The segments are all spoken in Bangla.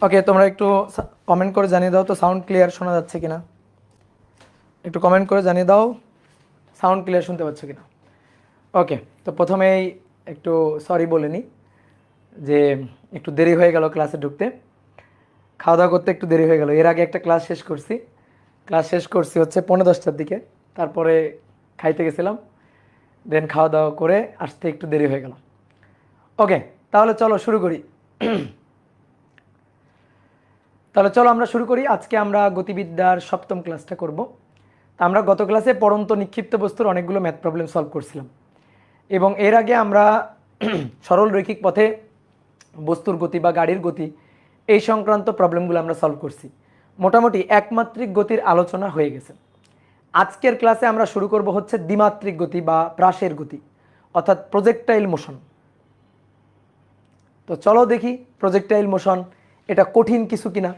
ওকে, তোমরা একটু কমেন্ট করে জানিয়ে দাও তো সাউন্ড ক্লিয়ার শোনা যাচ্ছে কিনা। একটু কমেন্ট করে জানিয়ে দাও সাউন্ড ক্লিয়ার শুনতে পাচ্ছ কিনা। ওকে, তো প্রথমেই একটু সরি বলে নিই যে একটু দেরি হয়ে গেল ক্লাসে ঢুকতে, খাওয়া দাওয়া করতে একটু দেরি হয়ে গেল। এর আগে একটা ক্লাস শেষ করছি হচ্ছে 10:45টার দিকে, তারপরে খাইতে গেছিলাম, দেন খাওয়া দাওয়া করে আসতে একটু দেরি হয়ে গেল। ওকে, তাহলে চলো শুরু করি। আমরা শুরু করি। আজকে আমরা গতিবিদ্যার 7ম ক্লাসটা করব। তা আমরা গত ক্লাসে পড়ন্ত নিক্ষিপ্ত বস্তুর অনেকগুলো ম্যাথ প্রবলেম সলভ করছিলাম, এবং এর আগে আমরা সরল রৈখিক পথে বস্তুর গতি বা গাড়ির গতি এই সংক্রান্ত প্রবলেমগুলো আমরা সলভ করছি। মোটামুটি একমাত্রিক গতির আলোচনা হয়ে গেছে। আজকের ক্লাসে আমরা শুরু করব হচ্ছে দ্বিমাত্রিক গতি বা প্রাসের গতি, অর্থাৎ প্রজেক্টাইল মোশন। তো চলো দেখি প্রজেক্টাইল মোশন এটা কঠিন কিছু কিনা।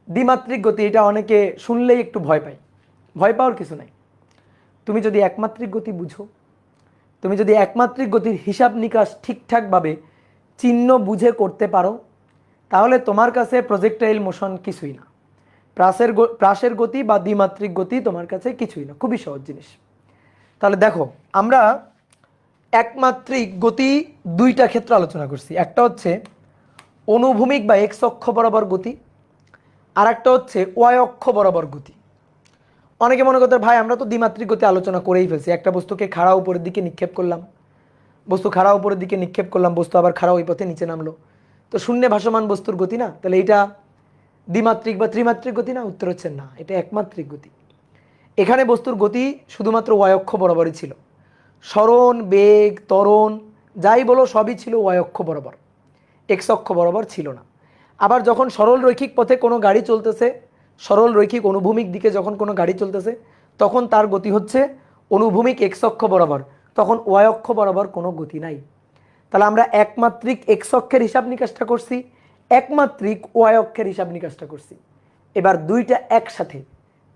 দ্বিমাত্রিক গতি এটা অনেকে শুনলেই একটু ভয় পায়। ভয় পাওয়ার কিছু নাই। তুমি যদি একমাত্রিক গতি বুঝো, তুমি যদি একমাত্রিক গতির হিসাব নিকাশ ঠিকঠাকভাবে চিহ্ন বুঝে করতে পারো, তাহলে তোমার কাছে প্রজেক্টাইল মোশন কিছুই না। প্রাসের গতি বা দ্বিমাত্রিক গতি তোমার কাছে কিছুই না, খুবই সহজ জিনিস। তাহলে দেখো, আমরা একমাত্রিক গতি দুইটা ক্ষেত্রে আলোচনা করছি। একটা হচ্ছে অনুভূমিক বা এক্স অক্ষ বরাবর গতি, আর একটা হচ্ছে ওয়াই অক্ষ বরাবর গতি। অনেকে মনে করতে ভাই আমরা তো দ্বিমাত্রিক গতি আলোচনা করেই ফেলছি, একটা বস্তুকে খাড়া উপরের দিকে নিক্ষেপ করলাম, বস্তু আবার খাড়া ওই পথে নিচে নামলো, তো শূন্যে ভাসমান বস্তুর গতি না, তাহলে এটা দ্বিমাত্রিক বা ত্রিমাত্রিক গতি না? উত্তর হচ্ছে না, এটা একমাত্রিক গতি। এখানে বস্তুর গতি শুধুমাত্র ওয়াই অক্ষ বরাবরই ছিল। সরণ, বেগ, ত্বরণ যাই বলো সবই ছিল ওয়াই অক্ষ বরাবর, এক্স অক্ষ বরাবর ছিল না। আবার যখন সরল রৈখিক পথে কোনো গাড়ি চলতেছে, সরল রৈখিক অনুভূমিক দিকে যখন কোনো গাড়ি চলতেছে, তখন তার গতি হচ্ছে অনুভূমিক এক্স অক্ষ বরাবর, তখন ওয়াই অক্ষ বরাবর কোনো গতি নাই। তাহলে আমরা একমাত্রিক এক্স অক্ষের হিসাব নিকাশটা করছি, একমাত্রিক ওয়াই অক্ষের হিসাব নিকাশটা করছি। এবার দুইটা একসাথে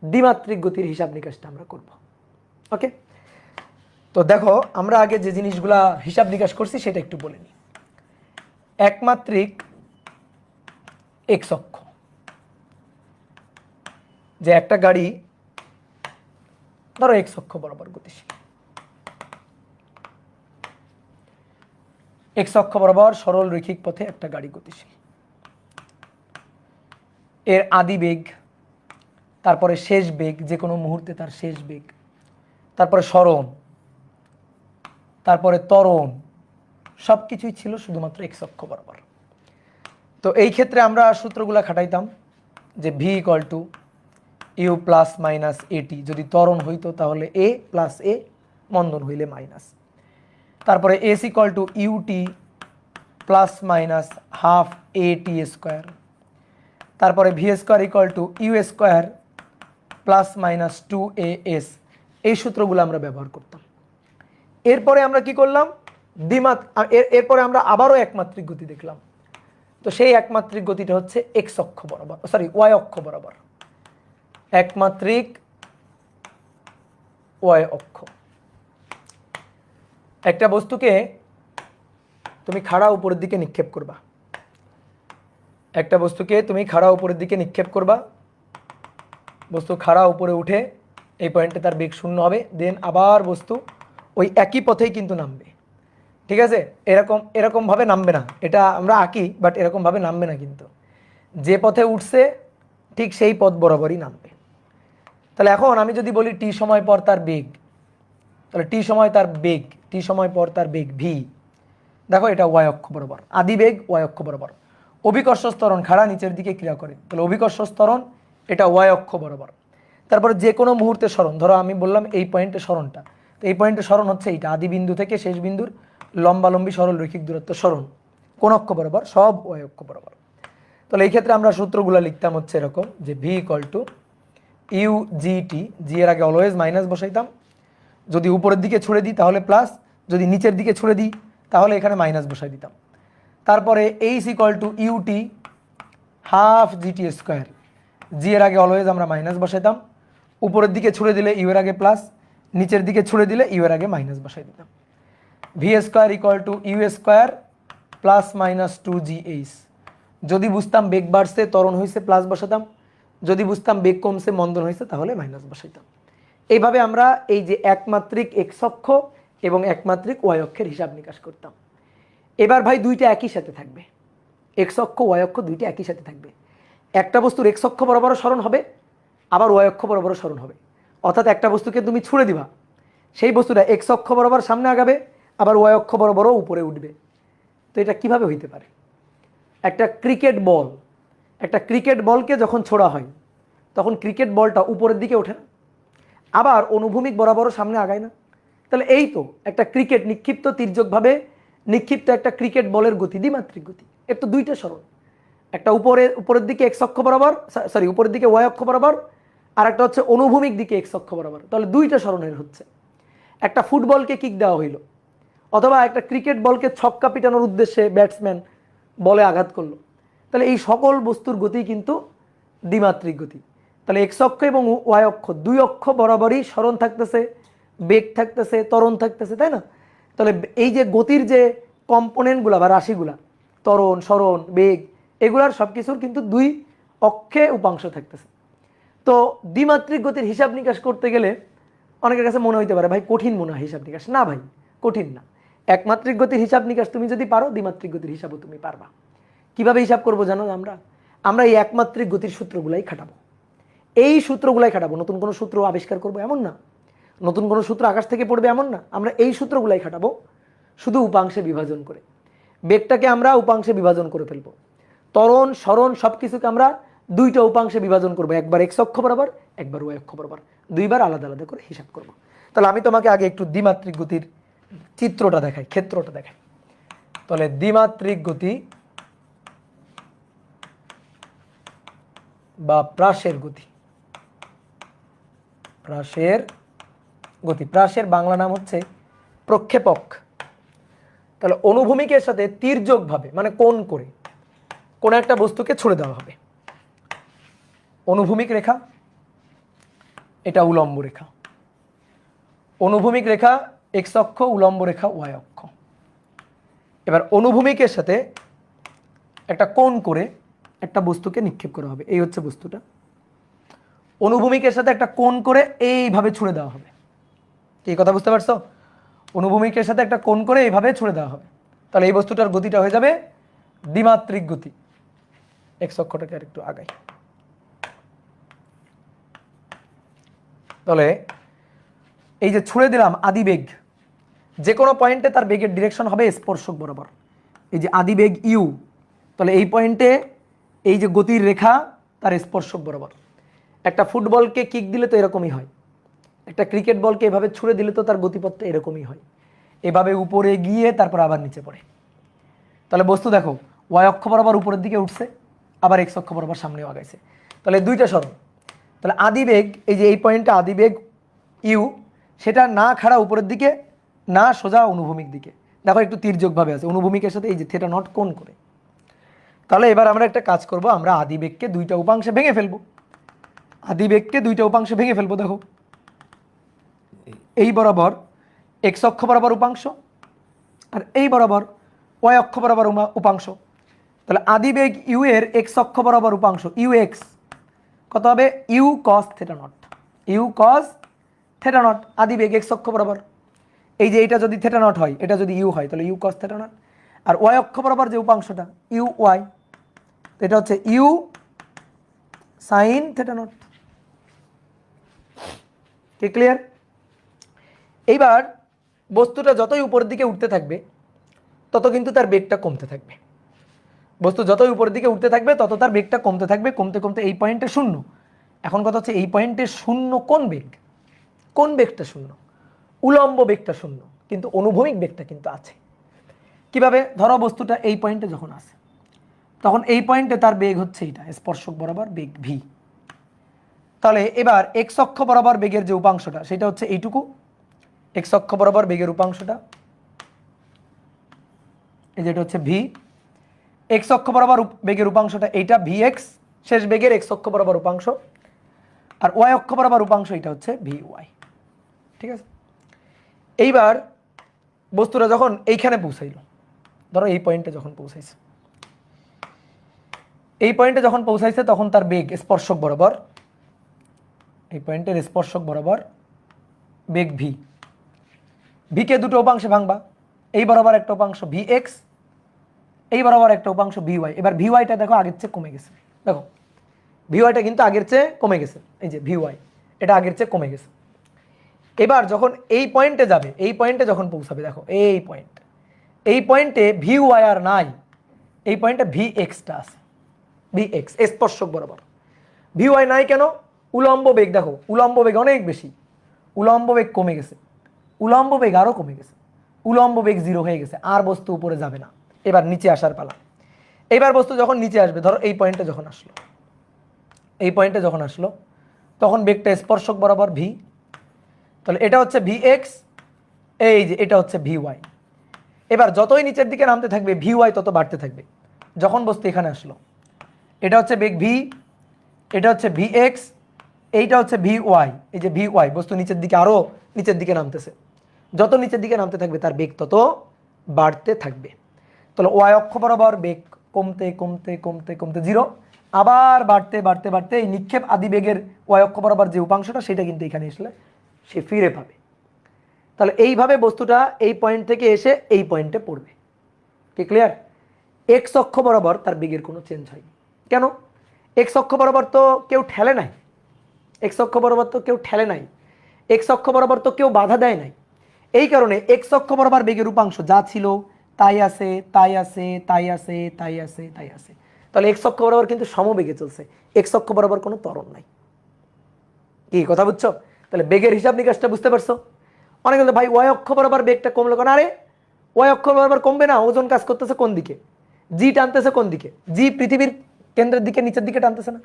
দ্বিমাত্রিক গতির হিসাব নিকাশটা আমরা করব। ওকে, তো দেখো আমরা আগে যে জিনিসগুলা হিসাব নিকাশ করছি সেটা একটু বলে নিই। একমাত্রিক এক্স অক্ষ, যে একটা গাড়ি ধরো এক্স অক্ষ বরাবর গতিশীল, এক্স অক্ষ বরাবর সরল রৈখিক পথে একটা গাড়ি গতিশীল। এর আদি বেগ, তারপরে শেষ বেগ, যে কোনো মুহূর্তে তার শেষ বেগ, তারপরে সরণ, তারপরে ত্বরণ, সব কিছুই ছিল শুধুমাত্র এক্স অক্ষ বরাবর। তো এই ক্ষেত্রে আমরা সূত্রগুলো খাটাইতাম যে V equal to you plus minus a t, যদি ত্বরণ হইতো তাহলে এ প্লাস এ, মন্দন হইলে মাইনাস। তারপরে s equal to UT plus minus half A T square. তারপরে v square equal to you square plus minus 2as। এই সূত্রগুলো আমরা ব্যবহার করতাম। এরপরে আমরা কি করলাম, এরপরে আমরা আবারও একমাত্রিক গতি দেখলাম। তো সেই একমাত্রিক গতিটা হচ্ছে এক্স অক্ষ বরাবর, ওয়াই অক্ষ বরাবর, একমাত্রিক ওয়াই অক্ষ। একটা বস্তুকে তুমি খাড়া উপরের দিকে নিক্ষেপ করবা, বস্তু খাড়া উপরে উঠে এই পয়েন্টে তার বেগ শূন্য হবে, দেন আবার বস্তু ওই একই পথেই কিন্তু নামবে। ঠিক আছে, এরকমভাবে নামবে না, এটা আমরা আঁকি, বাট এরকমভাবে নামবে না, কিন্তু যে পথে উঠছে ঠিক সেই পথ বরাবরই নামবে। তাহলে এখন আমি যদি বলি টি সময় পর তার বেগ, তাহলে টি সময় পর তার বেগ ভি, দেখো এটা ওয়াই অক্ষ বরাবর, আদি বেগ ওয়াই অক্ষ বরাবর। অভিকর্ষ ত্বরণ খাড়া নিচের দিকে ক্রিয়া করে, তাহলে অভিকর্ষ ত্বরণ এটা ওয়াই অক্ষ বরাবর। তারপরে যে কোনো মুহূর্তে সরণ, ধরো আমি বললাম এই পয়েন্টে সরণটা, তো এই পয়েন্টে সরণ হচ্ছে এইটা, আদি বিন্দু থেকে শেষ বিন্দুর লম্বালম্বী সরল রৈখিক দূরত্ব সরণ, কোন অক্ষ বরাবর? সব ওয়াই অক্ষ বরাবর। তাহলে এই ক্ষেত্রে আমরা সূত্রগুলো লিখতাম হচ্ছে এরকম যে V equal to u g t, g এর আগে অলওয়েজ মাইনাস বসাইতাম, যদি উপরের দিকে ছুড়ে দিই তাহলে প্লাস, যদি নিচের দিকে ছুড়ে দিই তাহলে এখানে মাইনাস বসাই দিতাম। তারপরে h equal to u t half GT square, g এর আগে অলওয়েজ আমরা মাইনাস বসাইতাম, উপরের দিকে ছুড়ে দিলে ইউ এর আগে প্লাস, নিচের দিকে ছুড়ে দিলে ইউ এর আগে মাইনাস বসাই দিতাম। V square equal to you square plus minus 2gh। যদি বুঝতাম বেগ বাড়ছে ত্বরণ হয়েছে প্লাস বসাতাম, যদি বুঝতাম বেগ কমছে মন্দন হয়েছে তাহলে মাইনাস বসাইতাম। এইভাবে আমরা এই যে একমাত্রিক এক্স অক্ষ এবং একমাত্রিক ওয়াই অক্ষের হিসাব নিকাশ করতাম। এবার ভাই দুইটা একই সাথে থাকবে, এক্স অক্ষ ওয়াই অক্ষ দুইটা একই সাথে থাকবে। একটা বস্তুর এক্স অক্ষ বরাবর সরণ হবে, আবার ওয়াই অক্ষ বরাবর সরণ হবে। অর্থাৎ একটা বস্তুকে তুমি ছুঁড়ে দিবা, সেই বস্তুটা এক্স অক্ষ বরাবর সামনে আগাবে, আবার ওয়াই অক্ষ বরাবরও উপরে উঠবে। তো এটা কিভাবে হইতে পারে? একটা ক্রিকেট বলকে যখন ছোড়া হয় তখন ক্রিকেট বলটা উপরের দিকে ওঠে না, আবার অনুভূমিক বরাবরও সামনে আগায় না। তাহলে এই তো একটা ক্রিকেট নিক্ষিপ্ত তির্যকভাবে নিক্ষিপ্ত একটা ক্রিকেট বলের গতি দ্বিমাত্রিক গতি। এর তো দুইটা সরণ, একটা উপরের দিকে এক্স অক্ষ বরাবর, সরি উপরের দিকে ওয়াই অক্ষ বরাবর, আর একটা হচ্ছে অনুভূমিক দিকে এক্স অক্ষ বরাবর। তাহলে দুইটা সরণের হচ্ছে। একটা ফুটবলকে কিক দেওয়া হইলো, অথবা একটা ক্রিকেট বলকে ছক্কা পিটানোর উদ্দেশ্যে ব্যাটসম্যান বলে আঘাত করলো, তাহলে এই সকল বস্তুর গতি কিন্তু দ্বিমাত্রিক গতি। তাহলে এক্স অক্ষ এবং ওয়াই অক্ষ দুই অক্ষ বরাবরই সরণ থাকতেছে, বেগ থাকতেছে, ত্বরণ থাকতেছে, তাই না? তাহলে এই যে গতির যে কম্পোনেন্টগুলা বা রাশিগুলা, ত্বরণ, সরণ, বেগ, এগুলার সব কিছুর কিন্তু দুই অক্ষে উপাংশ থাকতেছে। তো দ্বিমাত্রিক গতির হিসাব নিকাশ করতে গেলে অনেকের কাছে মনে হইতে পারে ভাই কঠিন মনে হয় হিসাব নিকাশ। না ভাই, কঠিন না। একমাত্রিক গতির হিসাব নিকাশ তুমি যদি পারো, দ্বিমাত্রিক গতির হিসাবও তুমি পারবা। কিভাবে হিসাব করবো জানো? আমরা এই একমাত্রিক গতির সূত্রগুলাই খাটাবো, এই সূত্রগুলাই খাটাবো। নতুন কোনো সূত্র আবিষ্কার করবো এমন না, নতুন কোনো সূত্র আকাশ থেকে পড়বে এমন না। আমরা এই সূত্রগুলাই খাটাবো, শুধু উপাংশে বিভাজন করে। বেগটাকে আমরা উপাংশে বিভাজন করে ফেলবো, ত্বরণ, সরণ সব কিছুকে আমরা দুইটা উপাংশে বিভাজন করবো, একবার এক্স অক্ষ বরাবর, একবার ওয়াই অক্ষ বরাবর, দুইবার আলাদা আলাদা করে হিসাব করব। তাহলে আমি তোমাকে আগে একটু দ্বিমাত্রিক গতির চিত্রটা দেখাই, ক্ষেত্রটা দেখাই। তাহলে দ্বিমাত্রিক গতি বা প্রাসের গতি, প্রাসের বাংলা নাম হচ্ছে প্রক্ষেপক। তাহলে অনুভূমিকের সাথে তির্যকভাবে মানে কোণ করে কোন একটা বস্তুকে ছুড়ে দেওয়া হবে। অনুভূমিক রেখা, এটা উলম্ব রেখা, অনুভূমিক রেখা এক্স অক্ষ, উলম্ব রেখা ওয়াই অক্ষ। এবার অনুভূমিকের সাথে একটা কোণ করে একটা বস্তুকে নিক্ষেপ করা হবে। এই হচ্ছে বস্তুটা, অনুভূমিকের সাথে একটা কোণ করে এইভাবে ছুড়ে দেওয়া হবে। এই কথা বুঝতে পারছো? অনুভূমিকের সাথে একটা কোণ করে এইভাবে ছুড়ে দেওয়া হবে। তাহলে এই বস্তুটার গতিটা হয়ে যাবে দ্বিমাত্রিক গতি। এক্স অক্ষটাকে আর একটু আগাই। তাহলে এই যে ছুড়ে দিলাম আদিবেগ, যে কোনো পয়েন্টে তার বেগের ডিরেকশন হবে স্পর্শক বরাবর। এই যে আদিবেগ ইউ, তাহলে এই পয়েন্টে এই যে গতির রেখা তার স্পর্শক বরাবর। একটা ফুটবলকে কিক দিলে তো এরকমই হয়, একটা ক্রিকেট বলকে এভাবে ছুড়ে দিলে তো তার গতিপথটা এরকমই হয়, এভাবে উপরে গিয়ে তারপর আবার নিচে পড়ে। তাহলে বস্তু দেখো ওয়াই অক্ষ বরাবর উপরের দিকে উঠছে, আবার এক্স অক্ষ বরাবর সামনেও আগাইছে। তাহলে দুইটা সরণ। তাহলে আদিবেগ, এই যে এই পয়েন্টটা আদিবেগ ইউ, সেটা না খাড়া উপরের দিকে, না সোজা অনুভূমিক দিকে। দেখো একটু তির্যকভাবে আছে, অনুভূমিকের সাথে এই যে থিটা নট কোণ করে। তাহলে এবার আমরা একটা কাজ করব, আমরা আদিবেগকে দুইটা উপাংশে ভেঙে ফেলবো। আদিবেগকে দুইটা উপাংশে ভেঙে ফেলবো। দেখো এই বরাবর এক্স অক্ষ বরাবর উপাংশ, আর এই বরাবর ওয়াই অক্ষ বরাবর উপাংশ। তাহলে আদিবেগ ইউ এর এক্স অক্ষ বরাবর উপাংশ ইউ এক্স কত হবে? U cos theta not, you cos theta naught. আদিবেগ এক্স অক্ষ বরাবর, এই যে এটা যদি থিটা নট হয়, এটা যদি ইউ হয়, তাহলে ইউ কস থিটা নট। আর ওয়াই অক্ষ বরাবর যে উপাংশটা ইউ ওয়াই, এটা হচ্ছে ইউ সাইন থিটা নট। কি ক্লিয়ার? এইবার বস্তুটা যতই উপরের দিকে উঠতে থাকবে তত কিন্তু তার বেগটা কমতে থাকবে। বস্তু যতই উপরের দিকে উঠতে থাকবে তত তার বেগটা কমতে থাকবে, কমতে কমতে এই পয়েন্টে শূন্য। এখন কথা হচ্ছে এই পয়েন্টে শূন্য কোন বেগ? কোন বেগটা শূন্য? উলম্ব বেগটা শূন্য, কিন্তু অনুভূমিক বেগটা কিন্তু আছে। কিভাবে? ধরো বস্তুটা এই পয়েন্টে যখন আছে, তখন এই পয়েন্টে তার বেগ হচ্ছে এটা, স্পর্শক বরাবর বেগ ভি। তাহলে এবার এক্স অক্ষ বরাবর বেগের যে উপাংশটা সেটা হচ্ছে এইটুকু, এক্স অক্ষ বরাবর বেগের উপাংশটা এই যেটা হচ্ছে ভি। এক্স অক্ষ বরাবর বেগের উপাংশটা এইটা ভি এক্স, শেষ বেগের এক্স অক্ষ বরাবর উপাংশ। আর ওয়াই অক্ষ বরাবর উপাংশ এটা হচ্ছে ভি ওয়াই। ঠিক আছে? এইবার বস্তুটা যখন এইখানে পৌঁছাইল, ধরো এই পয়েন্টে যখন পৌঁছাইছে, এই পয়েন্টে যখন পৌঁছাইছে তখন তার বেগ স্পর্শক বরাবর, এই পয়েন্টের স্পর্শক বরাবর বেগ ভি, ভিকে দুটো উপাংশে ভাঙবা, এই বরাবর একটা উপাংশ ভি এক্স, এই বরাবর একটা উপাংশ ভি ওয়াই। এবার ভি ওয়াইটা দেখো আগের চেয়ে কমে গেছে, দেখো ভি ওয়াইটা কিন্তু আগের চেয়ে কমে গেছে, এই যে ভি ওয়াই এটা আগের চেয়ে কমে গেছে। এবার যখন এই পয়েন্টে যাবে, এই পয়েন্টে যখন পৌঁছাবে, দেখো এই পয়েন্ট, এই পয়েন্টে ভি ওয়াই আর নাই, এই পয়েন্টে ভি এক্সটা আছে, ভি এক্স স্পর্শক বরাবর। ভি ওয়াই নাই কেন? উলম্ব বেগ দেখো, উলম্ব বেগ অনেক বেশি, উলম্ব বেগ কমে গেছে, উলম্ব বেগ আরও কমে গেছে, উলম্ব বেগ 0 হয়ে গেছে, আর বস্তু উপরে যাবে না। এবার নিচে আসার পালা। এবার বস্তু যখন নিচে আসবে, ধরো এই পয়েন্টে যখন আসলো, এই পয়েন্টে যখন আসলো তখন বেগটা স্পর্শক বরাবর ভি, তাহলে এটা হচ্ছে ভি এক্স, এই যে এটা হচ্ছে ভি ওয়াই। এবার যতই নিচের দিকে নামতে থাকবে ভি ওয়াই তত বাড়তে থাকবে। যখন বস্তু এখানে আসলো, এটা হচ্ছে বেগ ভি, এটা হচ্ছে ভি এক্স, এইটা হচ্ছে ভি ওয়াই, এই যে ভি ওয়াই, বস্তু নিচের দিকে আরও নিচের দিকে নামতেছে, যত নিচের দিকে নামতে থাকবে তার বেগ তত বাড়তে থাকবে। তাহলে ওয়াই অক্ষ বরাবর বেগ কমতে কমতে কমতে কমতে 0, আবার বাড়তে বাড়তে বাড়তে এই নিক্ষেপ আদি বেগের ওয়াই অক্ষ বরাবর যে উপাংশটা সেটা কিন্তু এখানে আসলে সে ফিরে পাবে। তাহলে এইভাবে বস্তুটা এই পয়েন্ট থেকে এসে এই পয়েন্টে পড়বে। কি ক্লিয়ার? এক্স অক্ষ বরাবর তার বেগের কোনো চেঞ্জ হয়নি। কেন? এক্স অক্ষ বরাবর তো কেউ ঠেলে নাই, এক্স অক্ষ বরাবর তো কেউ ঠেলে নাই, এক্স অক্ষ বরাবর তো কেউ বাধা দেয় নাই। এই কারণে এক্স অক্ষ বরাবর বেগের উপাংশ যা ছিল তাই আছে, তাই আছে, তাই আছে, তাই আছে, তাই আছে। তাহলে এক্স অক্ষ বরাবর কিন্তু সমবেগে চলছে, এক্স অক্ষ বরাবর কোনো ত্বরণ নাই। কি কথা বুঝছো? তাহলে বেগের হিসাব নিকাশটা বুঝতে পারছো? অনেকে বলতে ভাই ওয়াই অক্ষ বরাবর বেগটা কমলো কেন? আরে ওয়াই অক্ষ বরাবর কমবে না, ওজন কাজ করতেছে কোন দিকে? জি টানতেছে কোন দিকে? জি পৃথিবীর কেন্দ্রের দিকে, নিচের দিকে টানতেছে না?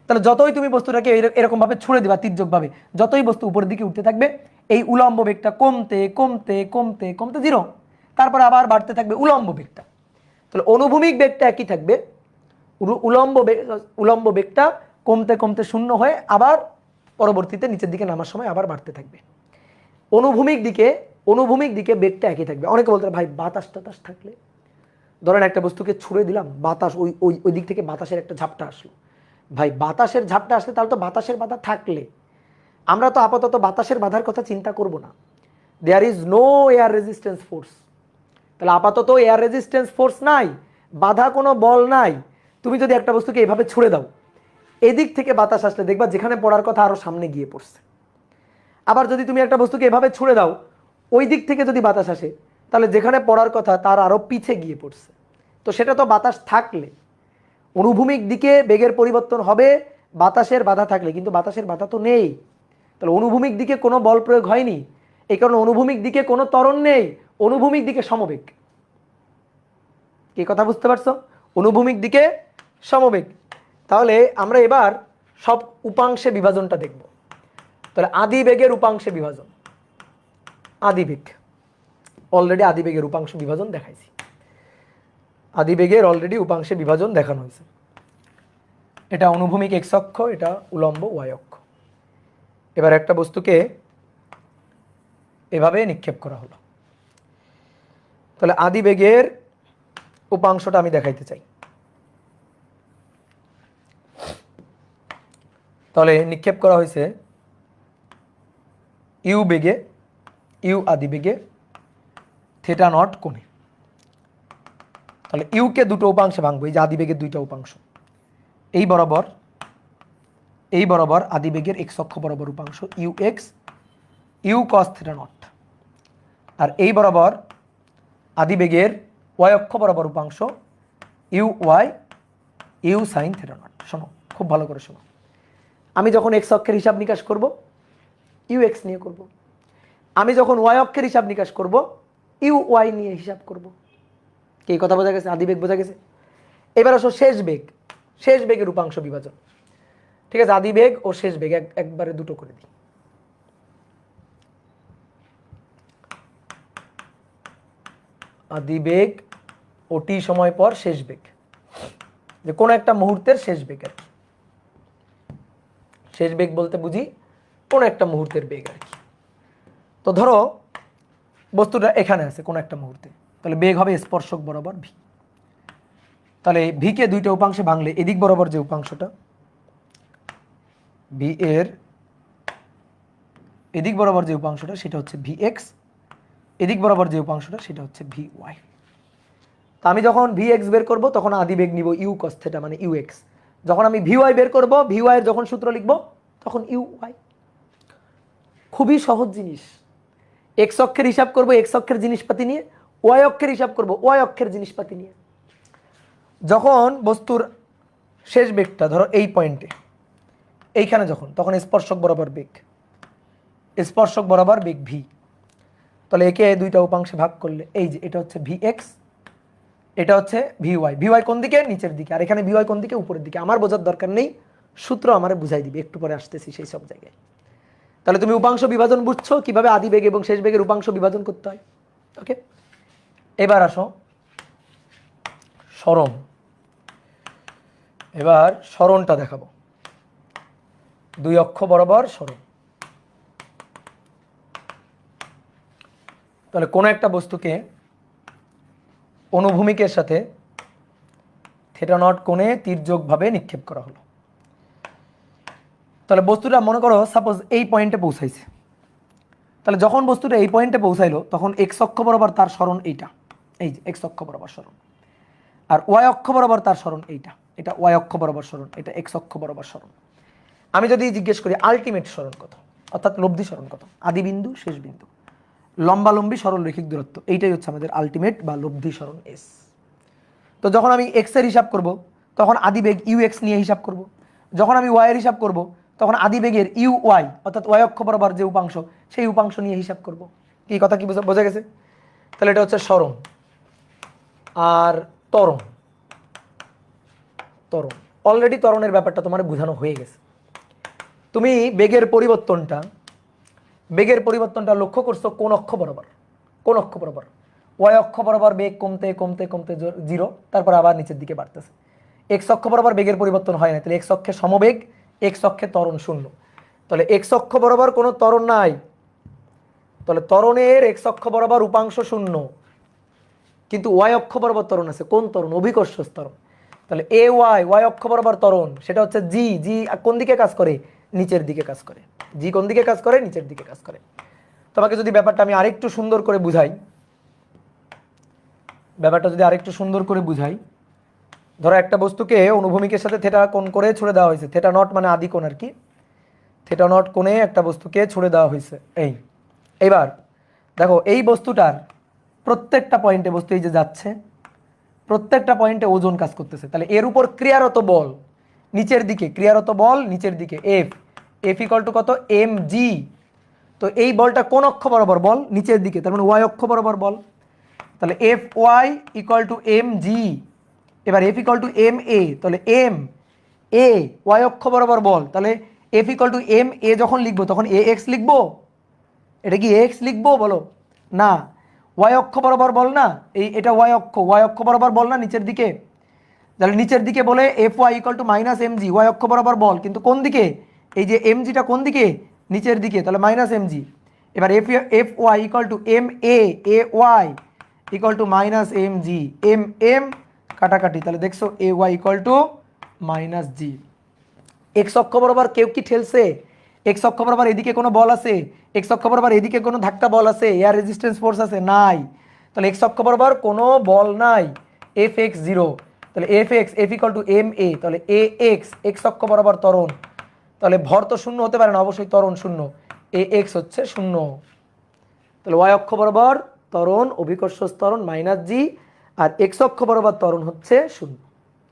তাহলে যতই তুমি বস্তুটাকে এরকম ভাবে ছুড়ে দিবা তির্যক ভাবে, যতই বস্তু উপরের দিকে উঠতে থাকবে এই উলম্ব বেগটা কমতে কমতে কমতে কমতে 0, তারপর আবার বাড়তে থাকবে উলম্ব বেগটা। তাহলে অনুভূমিক বেগটা একই থাকবে, উলম্ব বেগটা কমতে কমতে 0 হয়ে আবার পরবর্তীতে নিচের দিকে নামার সময় আবার বাড়তে থাকবে। অনুভূমিক দিকে বেগটা একই থাকবে। অনেকে বলতে ভাই বাতাস টাতাস থাকলে, ধরেন একটা বস্তুকে ছুড়ে দিলাম, বাতাস ওই ওই ওই দিক থেকে বাতাসের একটা ঝাপটা আসলো, ভাই বাতাসের ঝাপটা আসলে তাহলে তো বাতাসের বাধা থাকলে, আমরা তো আপাতত বাতাসের বাধার কথা চিন্তা করব না, there is no air resistance force. তাহলে আপাতত এয়ার রেজিস্ট্যান্স ফোর্স নাই, বাধা কোনো বল নাই। তুমি যদি একটা বস্তুকে এভাবে ছুড়ে দাও, এদিক থেকে বাতাস আসলে দেখবা যেখানে পড়ার কথা আরো সামনে গিয়ে পড়ছে। আবার যদি তুমি একটা বস্তুকে এভাবে ছুড়ে দাও, ওই দিক থেকে যদি বাতাস আসে তাহলে যেখানে পড়ার কথা তার আরো পিছে গিয়ে পড়ছে। তো সেটা তো বাতাস থাকলে, অনুভূমিক দিকে বেগের পরিবর্তন হবে বাতাসের বাধা থাকলে, কিন্তু বাতাসের বাধা তো নেই। তাহলে অনুভূমিক দিকে কোনো বল প্রয়োগ হয়নি, এই কারণে অনুভূমিক দিকে কোনো ত্বরণ নেই, অনুভূমিক দিকে সমবেগ। কি কথা বুঝতে পারছো? অনুভূমিক দিকে সমবেগ। তাহলে আমরা এবার সব উপাংশে বিভাজনটা দেখব। তাহলে আদি বেগের উপাংশে বিভাজন, আদি বেগ অলরেডি আদি বেগের উপাংশ বিভাজন দেখাইছি, আদি বেগের অলরেডি উপাংশে বিভাজন দেখানো হয়েছে। এটা অনুভূমিক এক্স অক্ষ, এটা উলম্ব ওয়াই অক্ষ। এবার একটা বস্তুকে এভাবে নিক্ষেপ করা হলো, তাহলে আদি বেগের উপাংশটা আমি দেখাইতে চাই। তাহলে নিক্ষেপ করা হয়েছে ইউ বেগে, ইউ আদি বেগে থিটা নট কোণে। তাহলে ইউকে দুটো উপাংশে ভাঙবো, এই যে আদি বেগের দুইটা উপাংশ, এই বরাবর আদি বেগের এক্স অক্ষ বরাবর উপাংশ u x, you cos theta not, আর এই বরাবর আদি বেগের ওয়াই অক্ষ বরাবর উপাংশ u Y, you sine theta naught. শোনো খুব ভালো করে শোনো, আমি যখন এক্স অক্ষের হিসাব নিকাশ করব ইউ এক্স নিয়ে করব, আমি যখন ওয়াই অক্ষের হিসাব নিকাশ করব ইউ ওয়াই নিয়ে হিসাব করব। কি কথা বোঝা গেছে? আদি বেগ বোঝা গেছে। এবার আসো শেষ বেগ, শেষ বেগের উপাংশ বিভাজন। ঠিক আছে, আদি বেগ ও শেষ বেগ একবারে দুটো করে দিই। আদি বেগ ও টি সময় পর শেষ বেগ, যে কোনো একটা মুহূর্তের শেষ বেগ আর কি। শেষ বেগ বলতে বুঝি কোনো একটা মুহূর্তের বেগ আর কি। তো ধরো বস্তুটা এখানে আছে কোনো একটা মুহূর্তে, তাহলে বেগ হবে স্পর্শক বরাবর ভি। তাহলে ভিকে দুইটা উপাংশে ভাঙলে এদিক বরাবর যে উপাংশটা ভি এর এদিক বরাবর যে উপাংশটা সেটা হচ্ছে ভি এক্স, এদিক বরাবর যে উপাংশটা সেটা হচ্ছে ভি ওয়াই। তা আমি যখন ভি এক্স বের করবো তখন আদি বেগ নিব ইউ কস থিটা মানে ইউ এক্স। যখন আমি ভি ওয়াই বের করবো, ভি ওয়াই এর যখন সূত্র লিখবো তখন ইউ ওয়াই। খুবই সহজ জিনিস। এক্স অক্ষের হিসাব করবো এক্স অক্ষের জিনিসপাতি নিয়ে, ওয়াই অক্ষের হিসাব করবো ওয়াই অক্ষের জিনিসপাতি নিয়ে। যখন বস্তুর শেষ বেগটা ধরো এই পয়েন্টে এইখানে যখন, তখন স্পর্শক বরাবর বেগ, স্পর্শক বরাবর বেগ ভি। তাহলে একে দুইটা উপাংশে ভাগ করলে এই যে এটা হচ্ছে ভি এক্স, এটা হচ্ছে ভি ওয়াই। ভি ওয়াই কোন দিকে? নিচের দিকে। আর এখানে ভি ওয়াই কোন দিকে? উপরের দিকে। আমার বোঝার দরকার নেই, সূত্র আমারে বুঝাই দিবে, একটু পরে আসতেছি সেই সব জায়গায়। তাহলে তুমি উপাংশ বিভাজন বুঝছো কিভাবে আদি বেগ এবং শেষ বেগের উপাংশ বিভাজন করতে হয়। ওকে, এবার আসো সরণ। এবার সরণটা দেখাবো, দুই অক্ষ বরাবর সরণ। তাহলে কোনো একটা বস্তুকে অনুভূমিকের সাথে থিটা নট কোণে তির্যকভাবে নিক্ষেপ করা হলো। তাহলে বস্তুটা মনে করো সাপোজ এই পয়েন্টে পৌঁছাইছে। তাহলে যখন বস্তুটা এই পয়েন্টে পৌঁছাইলো তখন এক্স অক্ষ বরাবর তার সরণ এইটা, এই যে এক্স অক্ষ বরাবর সরণ। আর ওয়াই অক্ষ বরাবর তার সরণ এইটা, এটা ওয়াই অক্ষ বরাবর সরণ, এটা এক্স অক্ষ বরাবর সরণ। আমি যদি জিজ্ঞেস করি আলটিমেট সরণ কত, অর্থাৎ লব্ধি সরণ কত, আদি বিন্দু শেষ বিন্দু, লম্বালম্বী সরলরৈখিক দূরত্ব, এইটাই হচ্ছে আমাদের আলটিমেট বা লব্ধি সরণ এস। তো যখন আমি এক্স এর হিসাব করব তখন আদি বেগ ইউ এক্স নিয়ে হিসাব করব। যখন আমি ওয়াই এর হিসাব করব তখন আদি বেগের ইউ ওয়াই অর্থাৎ ওয়াই অক্ষ বরাবর যে উপাংশ সেই উপাংশ নিয়ে হিসাব করব। কি কথা কি বোঝা গেছে? তাহলে এটা হচ্ছে সরণ। আর ত্বরণ, ত্বরণ অলরেডি ত্বরণের ব্যাপারটা তোমার বোঝানো হয়ে গেছে। তুমি বেগের পরিবর্তনটা লক্ষ্য করছো কোন অক্ষ বরাবর? কোন অক্ষ বরাবর? ওয়াই অক্ষ বরাবর বেগ কমতে কমতে কমতে জিরো, তারপর আবার নিচের দিকে বাড়তেছে। এক্স অক্ষ বরাবর বেগের পরিবর্তন হয় না, তাহলে এক্স অক্ষে সমবেগ, এক্স অক্ষে ত্বরণ শূন্য। তাহলে এক্স অক্ষ বরাবর কোনো ত্বরণ নাই, তাহলে ত্বরণের এক্স অক্ষ বরাবর উপাংশ শূন্য, কিন্তু ওয়াই অক্ষ বরাবর ত্বরণ আছে। কোন ত্বরণ? অভিকর্ষ ত্বরণ। তাহলে এ ওয়াই অক্ষ বরাবর ত্বরণ, সেটা হচ্ছে জি। জি কোন দিকে কাজ করে? নিচের দিকে কাজ করে। জি কোন দিকে কাজ করে? নিচের দিকে কাজ করে। তোমাকে যদি ব্যাপারটা আমি আরেকটু সুন্দর করে বুঝাই, ধরো একটা বস্তুকে অনুভূমিকের সাথে থেটা কোণ করে ছুড়ে দেওয়া হয়েছে, থেটা নট মানে আদি কোণ আর কি, থেটা নট কোণে একটা বস্তুকে ছুড়ে দেওয়া হয়েছে। এইবার দেখো এই বস্তুটার প্রত্যেকটা পয়েন্টে, বস্তু এই যে যাচ্ছে প্রত্যেকটা পয়েন্টে ওজন কাজ করতেছে। তাহলে এর উপর ক্রিয়ারত বল নিচের দিকে, ক্রিয়ারত বল নিচের দিকে এফ ইকুয়াল টু কত? M G. তো এই বলটা কোন অক্ষ বরাবর? বল নিচের দিকে, তার মানে ওয়াই অক্ষ বরাবর বল। তাহলে F Y equal to M জি। এবার F equal to M A, তাহলে এম এ ওয়াই অক্ষ বরাবর বল, তাহলে F equal to M A যখন লিখবো তখন এ এক্স লিখবো? এটা কি এক্স লিখবো বলো? না, ওয়াই অক্ষ বরাবর বল না, এটা ওয়াই অক্ষ বরাবর বল না নিচের দিকে। তাহলে নিচের দিকে বলে F Y equal to minus M G, Y অক্ষ বরাবর বল, কিন্তু কোন দিকে? এই যে এম জিটা কোন দিকে? নিচের দিকে, তাহলে মাইনাস এম জি। এবার f Y equal to M A y equal to minus M g, m কাটাকাটি, তাহলে দেখছো a y equal to minus g. X অক্ষ বরাবর কেউ কি ঠেলছে? এক্স অক্ষ বরাবর এদিকে কোনো বল আছে? এক্স অক্ষ বরাবর এদিকে কোনো ধাক্কা বল আছে? এয়ার রেজিস্ট্যান্স ফোর্স আছে? নাই। তাহলে এক্স অক্ষ বরাবর কোনো বল নাই, এফ এক্স জিরো। তাহলে F equal to M A, তাহলে এ এক্স অক্ষ বরাবর ত্বরণ, তাহলে ভর তো শূন্য হতে পারে না, অবশ্যই ত্বরণ শূন্য, এ এক্স হচ্ছে শূন্য। তাহলে ওয়াই অক্ষ বরাবর ত্বরণ অভিকর্ষ ত্বরণ মাইনাস জি, আর এক্স অক্ষ বরাবর ত্বরণ হচ্ছে শূন্য।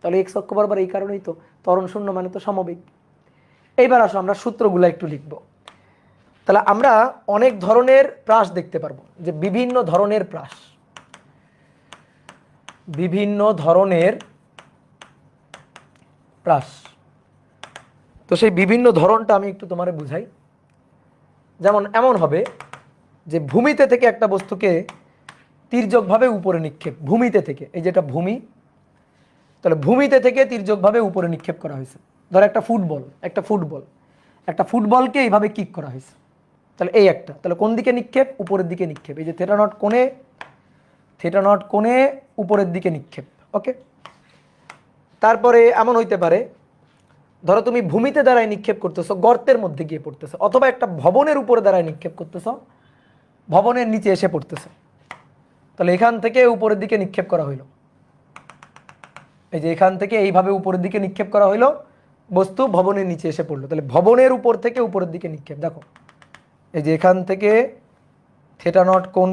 তাহলে এক্স অক্ষ বরাবর এই কারণেই তো ত্বরণ শূন্য, মানে তো সমবেগ। এইবার আসো আমরা সূত্রগুলো একটু লিখব। তাহলে আমরা অনেক ধরনের প্রাস দেখতে পারবো, যে বিভিন্ন ধরনের প্রাস, তো সেই বিভিন্ন ধরনটা আমি একটু তোমারে বুঝাই। যেমন এমন হবে যে ভূমিতে থেকে একটা বস্তুকে তির্যকভাবে উপরে নিক্ষেপ, ভূমিতে থেকে, এই যেটা ভূমি, তাহলে ভূমিতে থেকে তির্যকভাবে উপরে নিক্ষেপ করা হয়েছে। ধর একটা ফুটবলকে এইভাবে কিক করা হয়েছে, তাহলে এই একটা, তাহলে কোন দিকে নিক্ষেপ? উপরের দিকে নিক্ষেপ। এই যে থিটা নট কোণে উপরের দিকে নিক্ষেপ। ওকে, তারপরে এমন হইতে পারে ধরো তুমি ভূমিতে দ্বারায় নিক্ষেপ করতেছো, গর্তের মধ্যে গিয়ে পড়তেছো, অথবা একটা ভবনের উপরে দ্বারায় নিক্ষেপ করতেছো, ভবনের নিচে এসে পড়তেছে। তাহলে এখান থেকে উপরের দিকে নিক্ষেপ করা হইলো, এই যে এখান থেকে এইভাবে উপরের দিকে নিক্ষেপ করা হইলো, বস্তু ভবনের নিচে এসে পড়লো। তাহলে ভবনের উপর থেকে উপরের দিকে নিক্ষেপ। দেখো এই যে এখান থেকে থিটা নট কোণ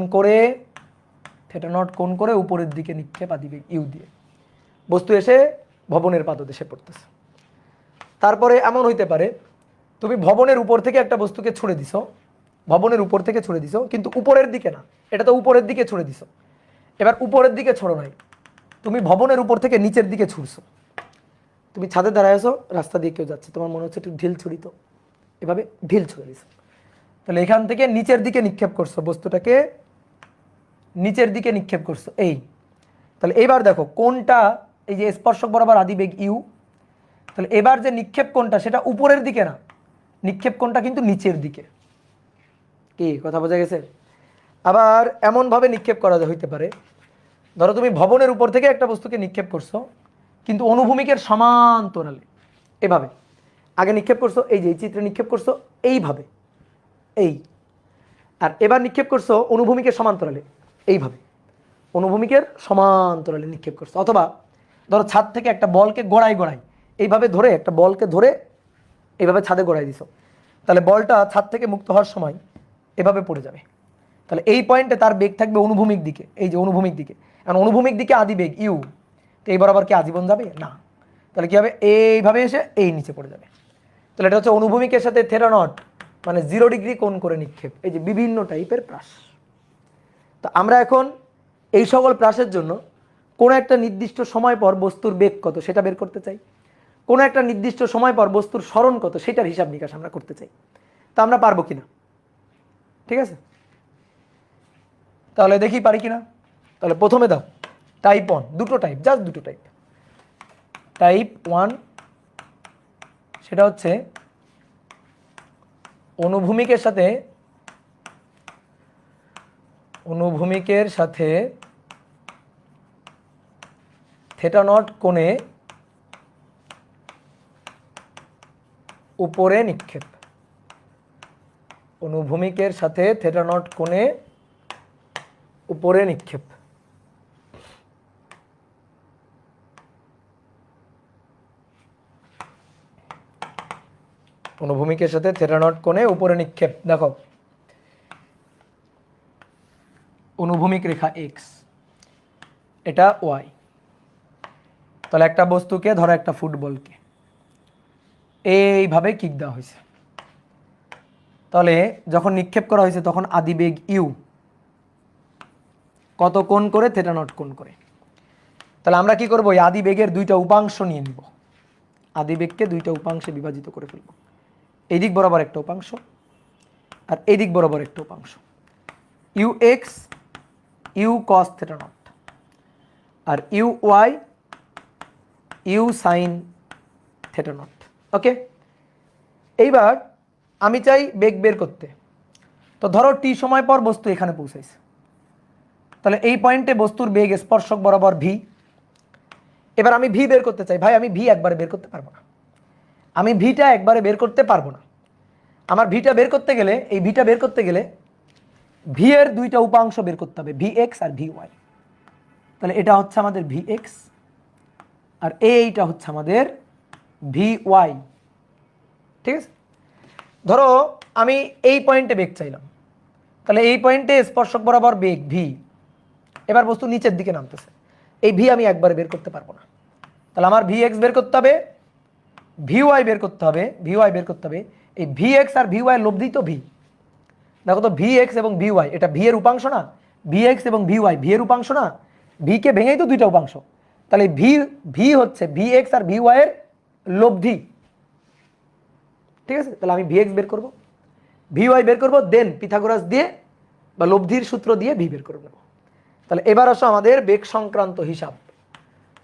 করে উপরের দিকে নিক্ষেপ আদিবেগ ইউ দিয়ে, বস্তু এসে ভবনের পাদদেশে পড়তেছে। তারপরে এমন হইতে পারে তুমি ভবনের উপর থেকে একটা বস্তুকে ছুঁড়ে দিছো, ভবনের উপর থেকে ছুঁড়ে দিছো, কিন্তু উপরের দিকে না, এটা তো উপরের দিকে ছুঁড়ে দিছো। এবার উপরের দিকে ছোড়ো নাই, তুমি ভবনের উপর থেকে নিচের দিকে ছুঁড়ছো। তুমি ছাদে দাঁড়ায় আছো, রাস্তা দিয়ে কেউ যাচ্ছে, তোমার মনে হচ্ছে একটু ঢিল ছুড়ি, তো এভাবে ঢিল ছুঁড়ে দিছো। তাহলে এখান থেকে নিচের দিকে নিক্ষেপ করছো, বস্তুটাকে নিচের দিকে নিক্ষেপ করছো এই। তাহলে এবার দেখো কোনটা, এই যে স্পর্শক বরাবর আদিবেগ ইউ, তাহলে এবার যে নিক্ষেপ কোণটা সেটা উপরের দিকে না, নিক্ষেপ কোণটা কিন্তু নিচের দিকে। কি কথা বোঝা গেছে? আবার এমনভাবে নিক্ষেপ করা হইতে পারে, ধরো তুমি ভবনের উপর থেকে একটা বস্তুকে নিক্ষেপ করছো, কিন্তু অনুভূমিকের সমান্তরালে এভাবে আগে নিক্ষেপ করছো, এই যে এই চিত্রে নিক্ষেপ করছো এইভাবে এই, আর এবার নিক্ষেপ করছো অনুভূমিকের সমান্তরালে এইভাবে, অনুভূমিকের সমান্তরালে নিক্ষেপ করছো। অথবা ধরো ছাদ থেকে একটা বলকে গোড়ায় এইভাবে ধরে, একটা বলকে ধরে এইভাবে ছাদে গোড়ায় দিছো, তাহলে বলটা ছাদ থেকে মুক্ত হওয়ার সময় এভাবে পড়ে যাবে। তাহলে এই পয়েন্টে তার বেগ থাকবে অনুভূমিক দিকে, এই যে অনুভূমিক দিকে, কারণ অনুভূমিক দিকে আদিবেগ ইউ, তো এই বরাবর কি আজীবন যাবে না, তাহলে কি হবে? এইভাবে এসে এই নিচে পড়ে যাবে। তাহলে এটা হচ্ছে অনুভূমিকের সাথে থিটা নট মানে 0 ডিগ্রি কোণ করে নিক্ষেপ, এই যে বিভিন্ন টাইপের প্রাস। তো আমরা এখন এই সকল প্রাসের জন্য কোনো একটা নির্দিষ্ট সময় পর বস্তুর বেগ কত সেটা বের করতে চাই, কোনো একটা নির্দিষ্ট সময় পর বস্তুর সরণ কত সেটার হিসাব নিকাশ আমরা করতে চাই। তা আমরা পারবো কিনা? ঠিক আছে, তাহলে দেখি পারি কিনা। তাহলে প্রথমে দাও টাইপ 1, দুটো টাইপ, জাস্ট দুটো টাইপ। টাইপ 1 সেটা হচ্ছে অনুভূমিকের সাথে থিটা নট কোণে উপরে নিক্ষেপ, অনুভূমিকের সাথে থিটা নট কোণে উপরে নিক্ষেপ। অনুভূমিকের সাথে থিটা নট কোণে উপরে নিক্ষেপ। দেখো অনুভূমিক রেখা এক্স, এটা ওয়াই। তাহলে একটা বস্তুকে ধরো একটা ফুটবলকে এইভাবে কিক দেওয়া হয়েছে, তাহলে যখন নিক্ষেপ করা হয়েছে তখন আদিবেগ ইউ কত কোণ করে? থিটা নট কোণ করে। তাহলে আমরা কি করব? এই আদিবেগের দুইটা উপাংশ নিয়ে নিব, আদিবেগকে দুইটা উপাংশে বিভাজিত করে ফেলব। এই দিক বরাবর একটা উপাংশ আর এই দিক বরাবর একটা উপাংশ, u X U cos theta not, আর u Y you sine theta naught. Okay, এইবার আমি চাই বেগ বের করতে। তো ধরো টি সময় পর বস্তু এখানে পৌঁছাইছে, তাহলে এই পয়েন্টে বস্তুর বেগ স্পর্শক বরাবর ভি। এবার আমি ভি বের করতে চাই। ভাই আমি ভি একবারে বের করতে পারবো না, আমি ভিটা একবারে বের করতে পারবো না। আমার ভিটা বের করতে গেলে, এই ভিটা বের করতে গেলে ভি এর দুইটা উপাংশ বের করতে হবে, ভি এক্স আর ভি ওয়াই। তাহলে এটা হচ্ছে আমাদের ভি এক্স আর এইটা হচ্ছে আমাদের ভি ওয়াই। ঠিক আছে, ধরো আমি এই পয়েন্টে বেগ চাইলাম, তাহলে এই পয়েন্টে স্পর্শক বরাবর বেগ ভি, এবার বস্তু নিচের দিকে নামতেছে, এই ভি আমি একবারে বের করতে পারবো না। তাহলে আমার ভি এক্স বের করতে হবে, ভি ওয়াই বের করতে হবে, ভি ওয়াই বের করতে হবে। এই ভি এক্স আর ভি ওয়াই লব্ধি তো ভি। দেখো তো ভি এক্স এবং ভি ওয়াই, এটা ভি এর উপাংশ না? ভি এক্স এবং ভি ওয়াই ভি এর উপাংশ না? ভি কে ভেঙেই তো দুইটা উপাংশ। তাহলে ভি হচ্ছে ভি এক্স আর ভি ওয়াই এর লব্ধি। ঠিক আছে, তাহলে আমি ভি এক্স বের করবো, ভি ওয়াই বের করবো, দেন পিথাগোরাস দিয়ে বা লব্ধির সূত্র দিয়ে ভি বের করে নেব। তাহলে এবার আসো আমাদের বেগ সংক্রান্ত হিসাব।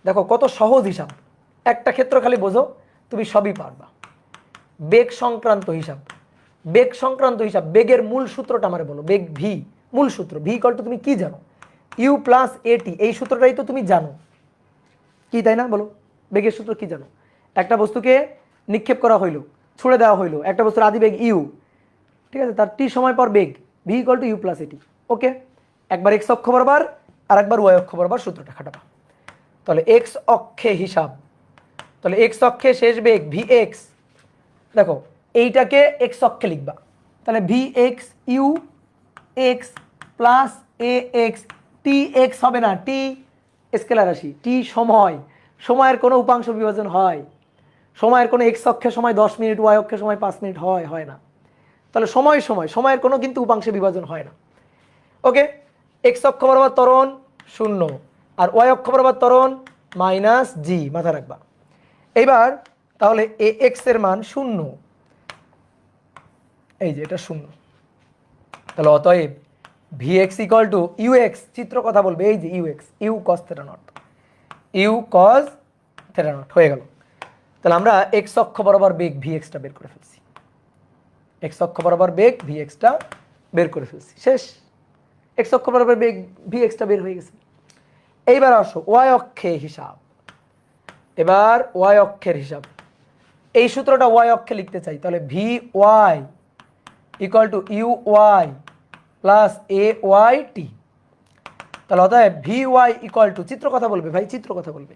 দেখো কত সহজ হিসাব, একটা ক্ষেত্র খালি বোঝো তুমি সবই পারবা। বেগ সংক্রান্ত হিসাব, বেগ সংক্রান্ত হিসাব, বেগের মূল সূত্রটা আমারে বলো, বেগ ভি মূল সূত্র, ভি ইকুয়াল টু তুমি কি জানো, ইউ প্লাস এটি, এই সূত্রটাই তো তুমি জানো কি, তাই না? বলো বেগের সূত্র কি জানো? একটা বস্তুকে নিক্ষেপ করা হইলো, ছুড়ে দেওয়া হইলো, একটা বস্তুর আদি বেগ ইউ, ঠিক আছে, তার টি সময় পর বেগ v equal to you plus a t. Okay, একবার এক্স অক্ষ বরাবর আর একবার ওয়াই অক্ষ বরাবর সূত্রটা খাটাবা। তাহলে এক্স অক্ষে হিসাব, তাহলে এক্স অক্ষে শেষ বেগ ভি এক্স, দেখো এইটাকে এক্স অক্ষে লিখবা, তাহলে V X U X plus A x, T X হবে না, টি স্কেলার রাশি, টি সময়, সময়ের কোনো উপাংশ বিভাজন হয়, সময়ের কোনো এক্স অক্ষে সময় 10 মিনিট, ওয়াই অক্ষে সময় 5 মিনিট হয় না, তাহলে সময় সময় সময়ের কোনো কিন্তু উপাংশে বিভাজন হয় না। ওকে, এক্স অক্ষ বরাবর ত্বরণ 0 আর ওয়াই অক্ষ বরাবর ত্বরণ মাইনাস জি, মাথা রাখবা। এইবার তাহলে এ এক্স এর মান 0, এই যে এটা 0, তাহলে অতএব V x equal to you x, চিত্র কথা বলবে, এই যে U x, you cos theta nought, you cos theta nought হয়ে গেল। তাহলে আমরা এক্স অক্ষ বরাবর বেগ ভি এক্সটা বের করে ফেলছি, এক্স অক্ষ বরাবর বেগ ভি এক্সটা বের করে ফেলছি, শেষ। এক্স অক্ষ বরাবর বেগ ভি এক্সটা বের হয়ে গেছে। এইবার আসো ওয়াই অক্ষে হিসাব, এবার ওয়াই অক্ষের হিসাব, এই সূত্রটা ওয়াই অক্ষে লিখতে চাই, তাহলে v Y equal to you y plus a Y t. তাহলে অতএব ভি ওয়াই ইকুয়াল টু, চিত্র কথা বলবে ভাই, চিত্র কথা বলবে,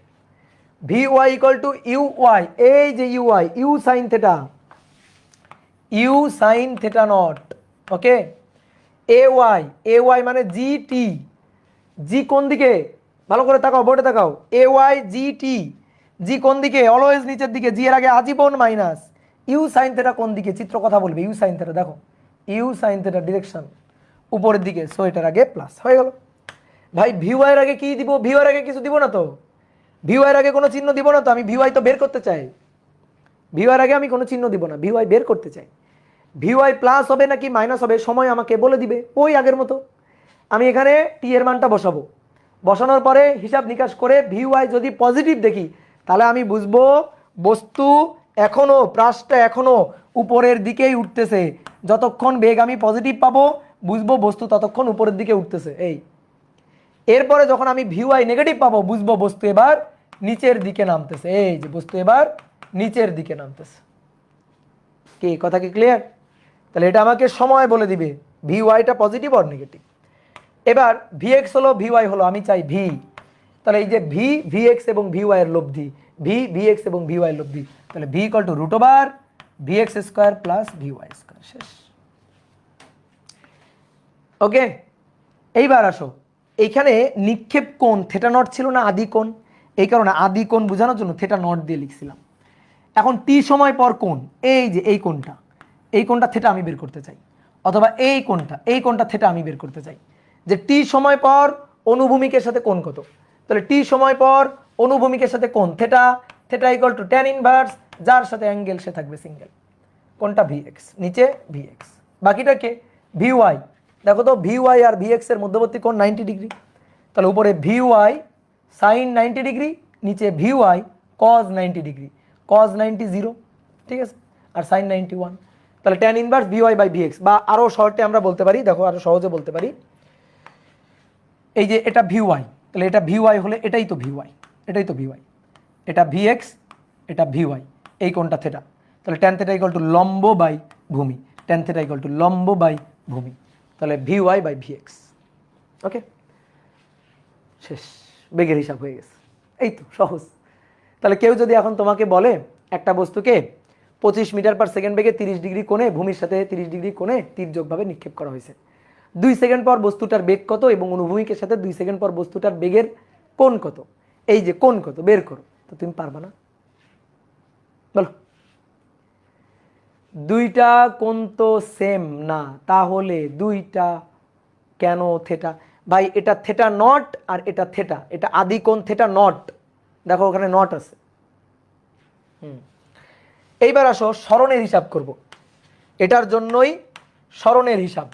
V Y equal to you Y, এই যে U Y, you sine theta, you sine theta nought, okay, A Y মানে জি টি, জি কোন দিকে, ভালো করে তাকাও, বোর্ডে তাকাও, এ ওয়াই জি টি, জি কোন দিকে, অলওয়েজ নিচের দিকে, জি এর আগে আজীবন মাইনাস, ইউ সাইন থেটা কোন দিকে, চিত্র কথা বলবে, ইউ সাইন থেটা, দেখো ইউ সাইন থেটা ডিরেকশন উপরের দিকে, সো এটার আগে প্লাস হয়ে গেল। ভাই ভিওয়াই এর আগে কি দিব, ভিওয়াই এর আগে কিছু দিব না তো, ভিওয়াই এর আগে কোনো চিহ্ন দিব না তো, আমি ভিওয়াই তো বের করতে চাই, ভিওয়াই এর আগে আমি কোনো চিহ্ন দিব না, ভিওয়াই বের করতে চাই। ভিওয়াই প্লাস হবে নাকি মাইনাস হবে সময় আমাকে বলে দিবে, ওই আগের মতো আমি এখানে টি এর মানটা বসাবো, বসানোর পরে হিসাব নিকাশ করে ভিওয়াই যদি পজিটিভ দেখি তাহলে আমি বুঝবো বস্তু এখনো, প্রাসটা এখনো উপরের দিকেই উঠতেছে, যতক্ষণ বেগ আমি পজিটিভ পাবো বুঝবো বস্তু ততক্ষণ উপরের দিকে উঠতেছে, এই। এরপরে যখন আমি ভিওয়াই নেগেটিভ পাবো বুঝবো বস্তু এবার নিচের দিকে নামতেছে, এই যে বস্তু এবার নিচের দিকে নামতেছে। কি কথা কি ক্লিয়ার? তাহলে এটা আমাকে সময় বলে দিবে ভিওয়াইটা পজিটিভ অর নেগেটিভ। এবার ভিএক্স হলো ভিওয়াই হলো, আমি চাই ভি, তাহলে এই যে ভি ভিএক্স এবং ভিওয়াই এর লব্ধি, ভি ভিএক্স এবং ভিওয়াই এর লব্ধি, তাহলে V equal to root over VX square plus VY square, শেষ। ওকে, এইবার আসো, এইখানে নিক্ষেপ কোণ থেটা নট ছিল না আদি কোণ, এই কারণে আদি কোণ বোঝানোর জন্য থেটা নট দিয়ে লিখছিলাম। এখন টি সময় পর কোণ, এই যে এই কোণটা, এই কোণটা থেটা আমি বের করতে চাই, অথবা এই কোণটা থেটা আমি বের করতে চাই, যে টি সময় পর অনুভূমিকের সাথে কোণ কত, তাহলে টি সময় পর অনুভূমিকের সাথে কোণ theta, theta equal to tan inverse, যার সাথে অ্যাঙ্গেল সে থাকবে সিঙ্গেল, কোনটা ভিএক্স, নিচে ভিএক্স, বাকিটা কে ভিওয়াই, দেখো তো ভিওয়াই আর ভিএক্স এর মধ্যবর্তী কোণ 90 ডিগ্রি, তাহলে উপরে ভিওয়াই সাইন 90 ডিগ্রি, নিচে ভিওয়াই কজ 90 ডিগ্রি, কজ 90 0, ঠিক আছে, আর সাইন 91, তাহলে tan inverse V Y by V X, বা আরও শর্টে আমরা বলতে পারি, দেখো আরও সহজে বলতে পারি, এই যে এটা ভিওয়াই, তাহলে এটা ভিওয়াই হলে এটাই তো ভিওয়াই, এটাই তো ভিওয়াই, এটা ভিএক্স, এটা ভিওয়াই, এই কোণটা থেটা, তাহলে ট্যান থেটা ইকুয়াল টু লম্ব বাই ভূমি, ট্যান থেটা ইকুয়াল টু লম্ব বাই ভূমি, তাহলে ভিওয়াই বাই ভিএক্স। ওকে, শেষ, বেগের হিসাব হয়ে গেছে, এই তো সহজ। তাহলে কেউ যদি এখন তোমাকে বলে একটা বস্তুকে 25 মিটার পার সেকেন্ড বেগে 30 ডিগ্রি কোণে ভূমির সাথে 30 ডিগ্রি কোণে তীর্যকভাবে নিক্ষেপ করা হয়েছে, 2 সেকেন্ড পর বস্তুটার বেগ কত এবং অনুভূমিকের সাথে 2 সেকেন্ড পর বস্তুটার বেগের কোণ কত, এই যে কোণ কত বের করো, তো তুমি পারবা না, বলো দুইটা কোণ তো সেম না, তাহলে দুইটা কেন থেটা, ভাই এটা থেটা নট আর এটা থেটা, এটা আদি কোণ থেটা নট, দেখো ওখানে নট আছে। এইবার আসো সরণের হিসাব করব, এটার জন্যই সরণের হিসাব,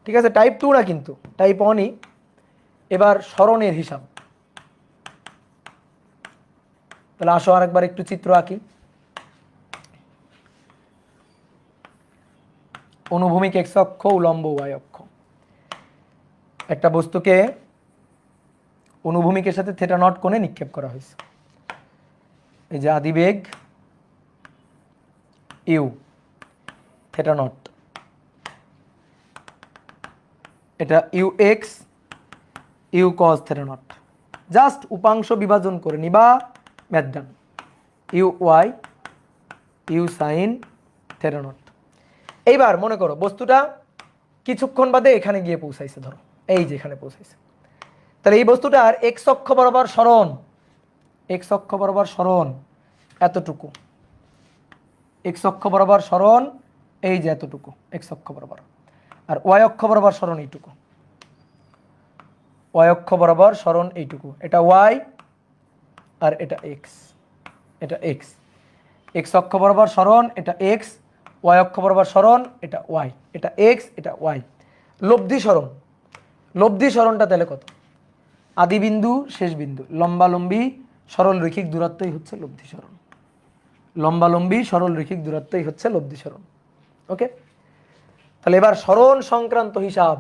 ঠিক আছে, টাইপ 2 না কিন্তু টাইপ 1ই। এবার সরণের হিসাব, তাহলে আসো আরেকবার একটু চিত্র আঁকি। অনুভূমিক এক্স অক্ষ, উলম্ব ওয়াই অক্ষ। একটা বস্তুকে অনুভূমিকের সাথে থিটা নট কোণে নিক্ষেপ করা হয়েছে। এই যে আদিবেগ ইউ, থিটা নট, এটা U X U cos theta nought. Just উপাংশ বিভাজন করে নিবা, math done. U Y you sine theta nought. এইবার মনে করো বস্তুটা কিছুক্ষণ বাদে এখানে গিয়ে পৌঁছাইছে, ধরো এই যে এখানে পৌঁছাইছে। তাহলে এই বস্তুটার এক্স অক্ষ বরাবর সরণ, এক্স অক্ষ বরাবর সরণ এতটুকু, এক্স অক্ষ বরাবর সরণ এই যে এতটুকু এক্স অক্ষ বরাবর, আর ওয়াই অক্ষ বরাবর সরণ এইটুকু, ওয়াই অক্ষ বরাবর সরণ এইটুকু। এটা ওয়াই আর এটা এক্স, এটা এক্স। এক্স অক্ষ বরাবর সরণ এটা এক্স, ওয়াই অক্ষ বরাবর সরণ এটা ওয়াই, এটা এক্স এটা ওয়াই। লব্ধি সরণ, লব্ধি সরণটা তাহলে কত? আদি বিন্দু শেষ বিন্দু, লম্বালম্বী সরল রৈখিক দূরত্বই হচ্ছে লব্ধি সরণ। লম্বালম্বী সরল রৈখিক দূরত্বই হচ্ছে লব্ধি সরণ। ওকে, তাহলে এবার সরণ সংক্রান্ত হিসাব।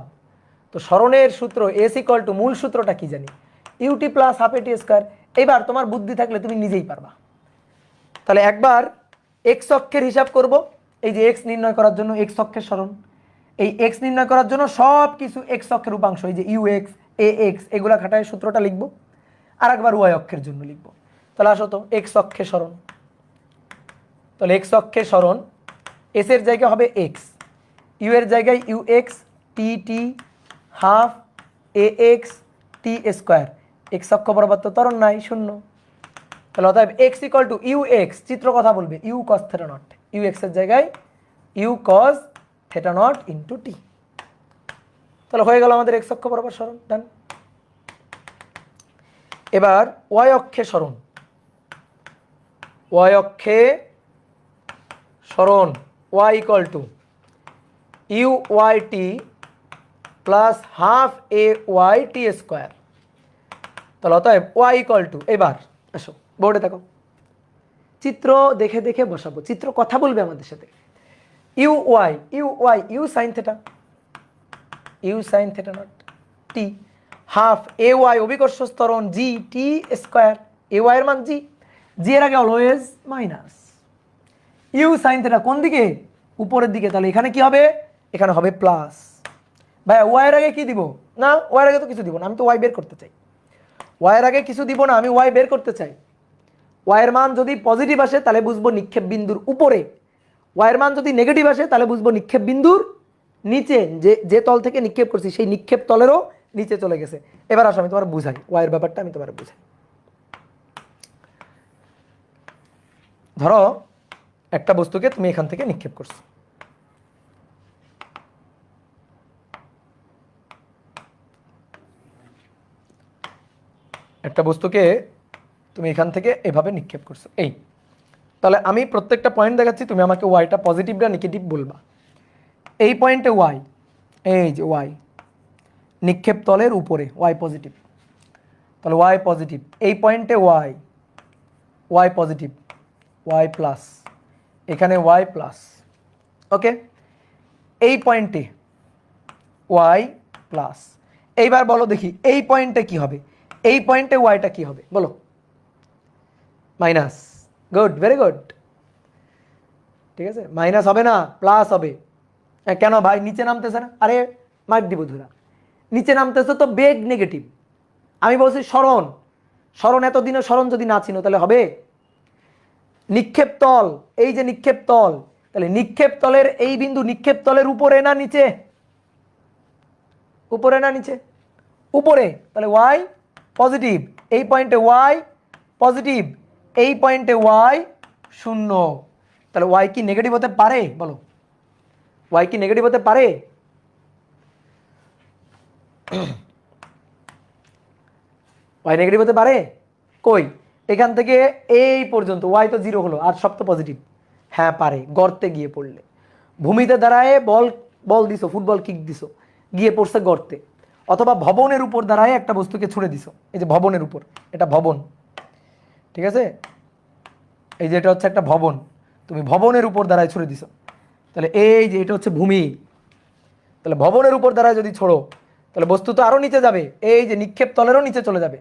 তো সরণের সূত্র এস ইকুয়াল টু, মূল সূত্রটা কি জানি? UT plus half a t square. এবার তোমার বুদ্ধি থাকলে তুমি নিজেই পারবা। তাহলে একবার এক্স অক্ষের হিসাব করব। এই যে এক্স নির্ণয় করার জন্য এক্স অক্ষের সরণ, এই এক্স নির্ণয় করার জন্য সব কিছু এক্স অক্ষের উপাংশ, এই যে ইউ এক্স এ এক্স এগুলা খাটায় সূত্রটা লিখবো। আর একবার ওয়াই অক্ষের জন্য লিখবো। তাহলে আসো তো এক্স অক্ষের সরণ। তাহলে এক্স অক্ষের সরণ, এস এর জায়গায় হবে এক্স, ইউ এর জায়গায় u x t t half এ এক্স টি স্কোয়ার। এক্স অক্ষ বরাবর তো ত্বরণ নাই, শূন্য। তাহলে অতএব x equal to you x, চিত্র কথা বলবে, u cos theta not, u x এর জায়গায় u cos theta naught into t. তাহলে হয়ে গেল আমাদের এক্স অক্ষ বরাবর সরণ, ডান। এবার ওয়াই অক্ষে সরণ, ওয়াই অক্ষে সরণ, Y equal to you Y T plus half A Y T square. তাহলে অতএব ওয়াই ইকুয়াল টু, এবার আসো বোর্ডে দেখো, চিত্র দেখে দেখে বসাবো, চিত্র কথা বলবে আমাদের সাথে। U Y you Y you sine theta, you sine theta not T, half A Y অভিকর্ষ ত্বরণ জি টি স্কোয়ার, এ ওয়াই এর মান জি, জি এর আগে always minus. You sine theta কোন দিকে? উপরের দিকে। তাহলে এখানে কি হবে? এখানে হবে প্লাস। ভাই ওয়াই এর আগে কি দিব? না, ওয়াই এর আগে তো কিছু দিব না, আমি তো ওয়াই বের করতে চাই। ওয়াই এর আগে কিছু দিব না, আমি ওয়াই বের করতে চাই। ওয়াই এর মান যদি পজিটিভ আসে তাহলে বুঝবো নিক্ষেপ বিন্দুর উপরে, ওয়াই এর মান যদি নেগেটিভ আসে তাহলে বুঝবো নিক্ষেপ বিন্দুর নিচে, যে তল থেকে নিক্ষেপ করছি সেই নিক্ষেপ তলেরও নিচে চলে গেছে। এবার আসো আমি তোমার বুঝাই, ওয়াই এর ব্যাপারটা আমি তোমার বুঝাই। ধরো একটা বস্তুকে তুমি এখান থেকে নিক্ষেপ করছো, একটা বস্তুকে তুমি এখান থেকে এভাবে নিক্ষেপ করছো, এই। তাহলে আমি প্রত্যেকটা পয়েন্ট দেখাচ্ছি, তুমি আমাকে ওয়াইটা পজিটিভ না নেগেটিভ বলবা। এই পয়েন্টে ওয়াই, এই যে ওয়াই নিক্ষেপ তলের উপরে, ওয়াই পজিটিভ, তাহলে ওয়াই পজিটিভ। এই পয়েন্টে Y, Y positive, Y plus, এখানে ওয়াই প্লাস। ওকে, এই পয়েন্টে ওয়াই প্লাস। এইবার বলো দেখি এই পয়েন্টে কি হবে? এই পয়েন্টে ওয়াইটা কি হবে বলো? মাইনাস। Good, very good. ঠিক আছে, মাইনাস হবে না, প্লাস হবে। কেন ভাই নিচে নামতেছে না? আরে মার দিব ধরা, নিচে নামতেছে তো বেগ নেগেটিভ। আমি বলছি সরণ, সরণ এতদিনে সরণ যদি না ছিল তাহলে হবে? নিক্ষেপ তল, এই যে নিক্ষেপ তল, তাহলে নিক্ষেপ তলের এই বিন্দু নিক্ষেপ তলের উপরে না নিচে? উপরে না নিচে? উপরে। তাহলে ওয়াই পজিটিভ, এই পয়েন্টে ওয়াই পজিটিভ, এই পয়েন্টে ওয়াই শূন্য। তাহলে ওয়াই কি নেগেটিভ হতে পারে বলো? ওয়াই কি নেগেটিভ হতে পারে? ওয়াই নেগেটিভ হতে পারে? কই, এখান থেকে এই পর্যন্ত ওয়াই তো জিরো হলো, আর সব তো পজিটিভ। হ্যাঁ পারে, গর্তে গিয়ে পড়লে। ভূমিতে দাঁড়ায় বল, বল দিছো, ফুটবল কিক দিছো, গিয়ে পড়ছে গর্তে। অথবা ভবনের উপর দাঁড়ায় একটা বস্তুকে ছুড়ে দিছো, এই যে ভবনের উপর, এটা ভবন, ঠিক আছে, এই যে এটা হচ্ছে একটা ভবন, তুমি ভবনের উপর দাঁড়ায় ছুড়ে দিছো। তাহলে এই যে এটা হচ্ছে ভূমি, তাহলে ভবনের উপর দ্বারা যদি ছোড়ো তাহলে বস্তু তো আরও নিচে যাবে, এই যে নিক্ষেপ তলেরও নিচে চলে যাবে,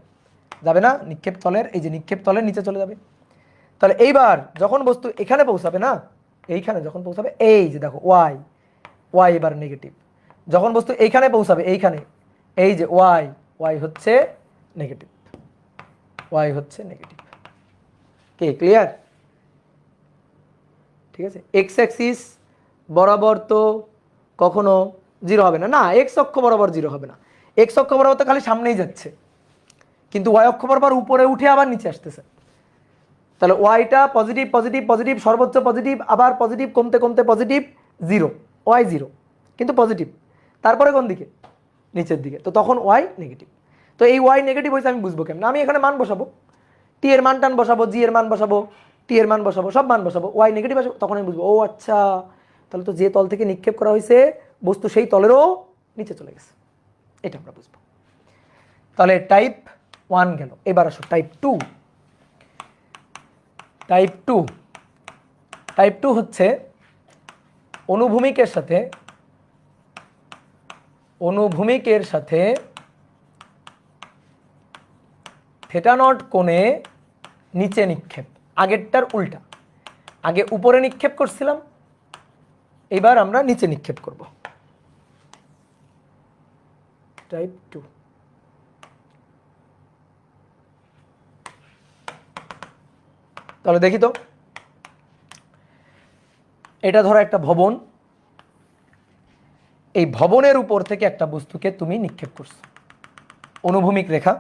যাবে না? নিক্ষেপ তলের, এই যে নিক্ষেপ তলের নিচে চলে যাবে। তাহলে এইবার যখন বস্তু এখানে পৌঁছাবে না, এইখানে যখন পৌঁছাবে, এই যে দেখো ওয়াই, ওয়াই এবার নেগেটিভ। যখন বস্তু এইখানে পৌঁছাবে, এইখানে, এই যে ওয়াই, ওয়াই হচ্ছে নেগেটিভ, ওয়াই হচ্ছে নেগেটিভ। কে ক্লিয়ার? ঠিক আছে। এক্স অ্যাক্সিস বরাবর তো কখনো জিরো হবে না, না এক্স অক্ষ বরাবর জিরো হবে না, এক্স অক্ষ বরাবর তো খালি সামনেই যাচ্ছে, কিন্তু ওয়াই অক্ষ বরাবর উপরে উঠে আবার নিচে আসতেছে। তাহলে ওয়াইটা পজিটিভ পজিটিভ পজিটিভ সর্বোচ্চ পজিটিভ, আবার পজিটিভ কমতে কমতে পজিটিভ, জিরো, ওয়াই জিরো কিন্তু পজিটিভ, তারপরে কোন দিকে? নিচের দিকে, তো তখন ওয়াই নেগেটিভ। তো এই ওয়াই নেগেটিভ হয়েছে আমি বুঝবো কেমন? আমি এখানে মান বসাবো, টি এর মান টান বসাবো, জি এর মান বসাবো, টি এর মান বসাবো, সব মান বসাবো, ওয়াই নেগেটিভ আসবে, তখন আমি বুঝবো ও আচ্ছা, তাহলে তো যে তল থেকে নিক্ষেপ করা হয়েছে বস্তু সেই তলেরও নিচে চলে গেছে, এটা আমরা বুঝবো। তাহলে টাইপ 1 গেল। এবার আসো টাইপ 2। টাইপ 2, টাইপ 2 হচ্ছে অনুভূমিকের সাথে, অনুভূমিকের সাথে থিটা নট কোণে নিচে নিক্ষেপ, আগেরটার উল্টা। আগে উপরে নিক্ষেপ করছিলাম, এবার আমরা নিচে নিক্ষেপ করব। টাইপ 2। তাহলে দেখি তো, এটা ধরো একটা ভবন, এই ভবনের উপর থেকে একটা বস্তুকে তুমি নিক্ষেপ করছো, অনুভূমিক রেখা।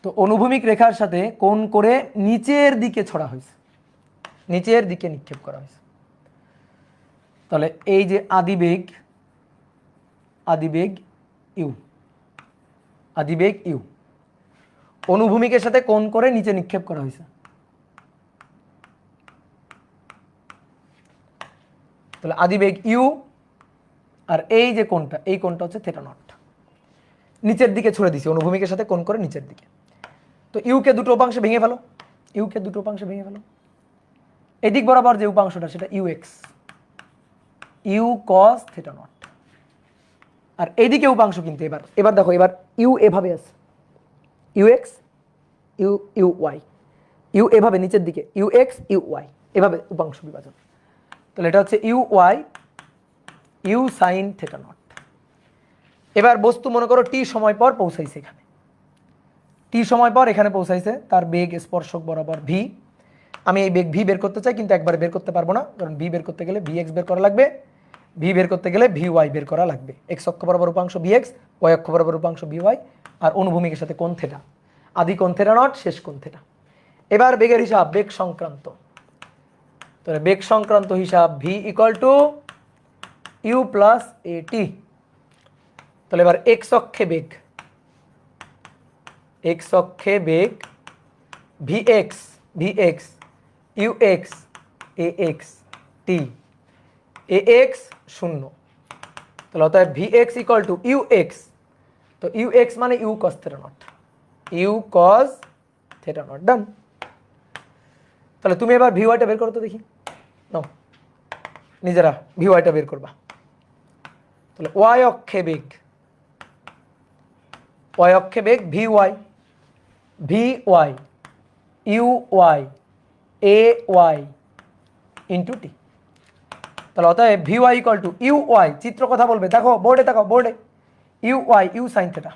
তো অনুভূমিক রেখার সাথে কোণ করে নিচের দিকে ছড়া হয়েছে, নিচের দিকে নিক্ষেপ করা হয়েছে। তাহলে এই যে আদিবেগ, আদিবেগ ইউ, আদিবেগ ইউ অনুভূমিকের সাথে কোণ করে নিচে নিক্ষেপ করা হয়েছে। তাহলে আদিবেগ ইউ আর এই যে কোণটা, এই কোণটা হচ্ছে থিটা নট, নিচের দিকে ছুড়ে দিছি অনুভূমিকের সাথে কোণ করে নিচের দিকে। তো ইউকে দুটো উপাংশে ভেঙে ফেলো, ইউকে দুটো উপাংশে ভেঙে ফেলো। এদিক বরাবর যে উপাংশটা সেটা u x, you cos theta not, আর এইদিকে উপাংশ কিন্তু এবার, এবার দেখো এবার ইউ এভাবে আছে, U x U U Y, U এভাবে নিচের দিকে, ইউ এক্স ইউ ওয়াই, এভাবে উপাংশ বিভাজন। তাহলে এটা হচ্ছে U Y you sine theta nought. এবার বস্তু মনে করো টি সময় পর পৌঁছাইছে এখানে, টি সময় পর এখানে পৌঁছাইছে, তার বেগ স্পর্শক বরাবর ভি। আমি এই বেগ ভি বের করতে চাই, কিন্তু একবারে বের করতে পারবো না, কারণ ভি বের করতে গেলে ভি এক্স বের করা লাগবে, ভি বের করতে গেলে ভি ওয়াই বের করা লাগবে। এক্স অক্ষ বরাবর উপাংশ ভি এক্স, ওয়াই অক্ষ বরাবর উপাংশ ভি ওয়াই, আর অনুভূমিকের সাথে কোণ থিটা, আদি কোণ থিটা নট, শেষ কোণ থিটা। এবার বেগের হিসাব, বেগ সংক্রান্ত। তাহলে বেগ সংক্রান্ত হিসাব v equal to you plus a t. তাহলে এবার এক্স অক্ষে বেগ, এক্স অক্ষে বেগ v x, v X U x a x T, A x শূন্য। তাহলে অতএব V x equal to you x, তো ইউ এক্স মানে u cos theta not, you cos theta naught, ডান। তাহলে তুমি এবার ভি ওয়াইটা বের করো তো দেখি, নাও নিজেরা ভি ওয়াইটা বের করবা। তাহলে ওয়াই অক্ষে বেগ, ওয়াই অক্ষে বেগ v y, v Y you y a y into t. তাহলে অতএব v Y equal to you y, চিত্র কথা বলবে, দেখো বোর্ডে, দেখো বোর্ডে, u Y you sine theta,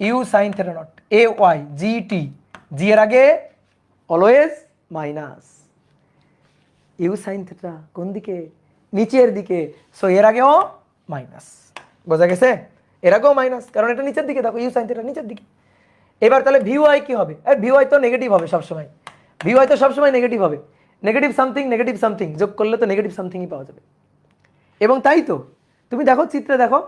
you sine theta naught, a y g t, g এর আগে always minus, you sine theta কোন দিকে? নিচের দিকে, সো এর আগেও মাইনাস, বোঝা গেছে? এর আগেও মাইনাস, কারণ এটা নিচের দিকে, দেখো ইউ সাইন থিটা নিচের দিকে। এবার তাহলে ভি ওয়াই কি হবে? ভি ওয়াই তো নেগেটিভ হবে সবসময়, ভি ওয়াই তো সবসময় নেগেটিভ হবে, নেগেটিভ সামথিং যোগ করলে তো নেগেটিভ সামথিংই পাওয়া যাবে। এবং তাই তো তুমি দেখো চিত্রে দেখো,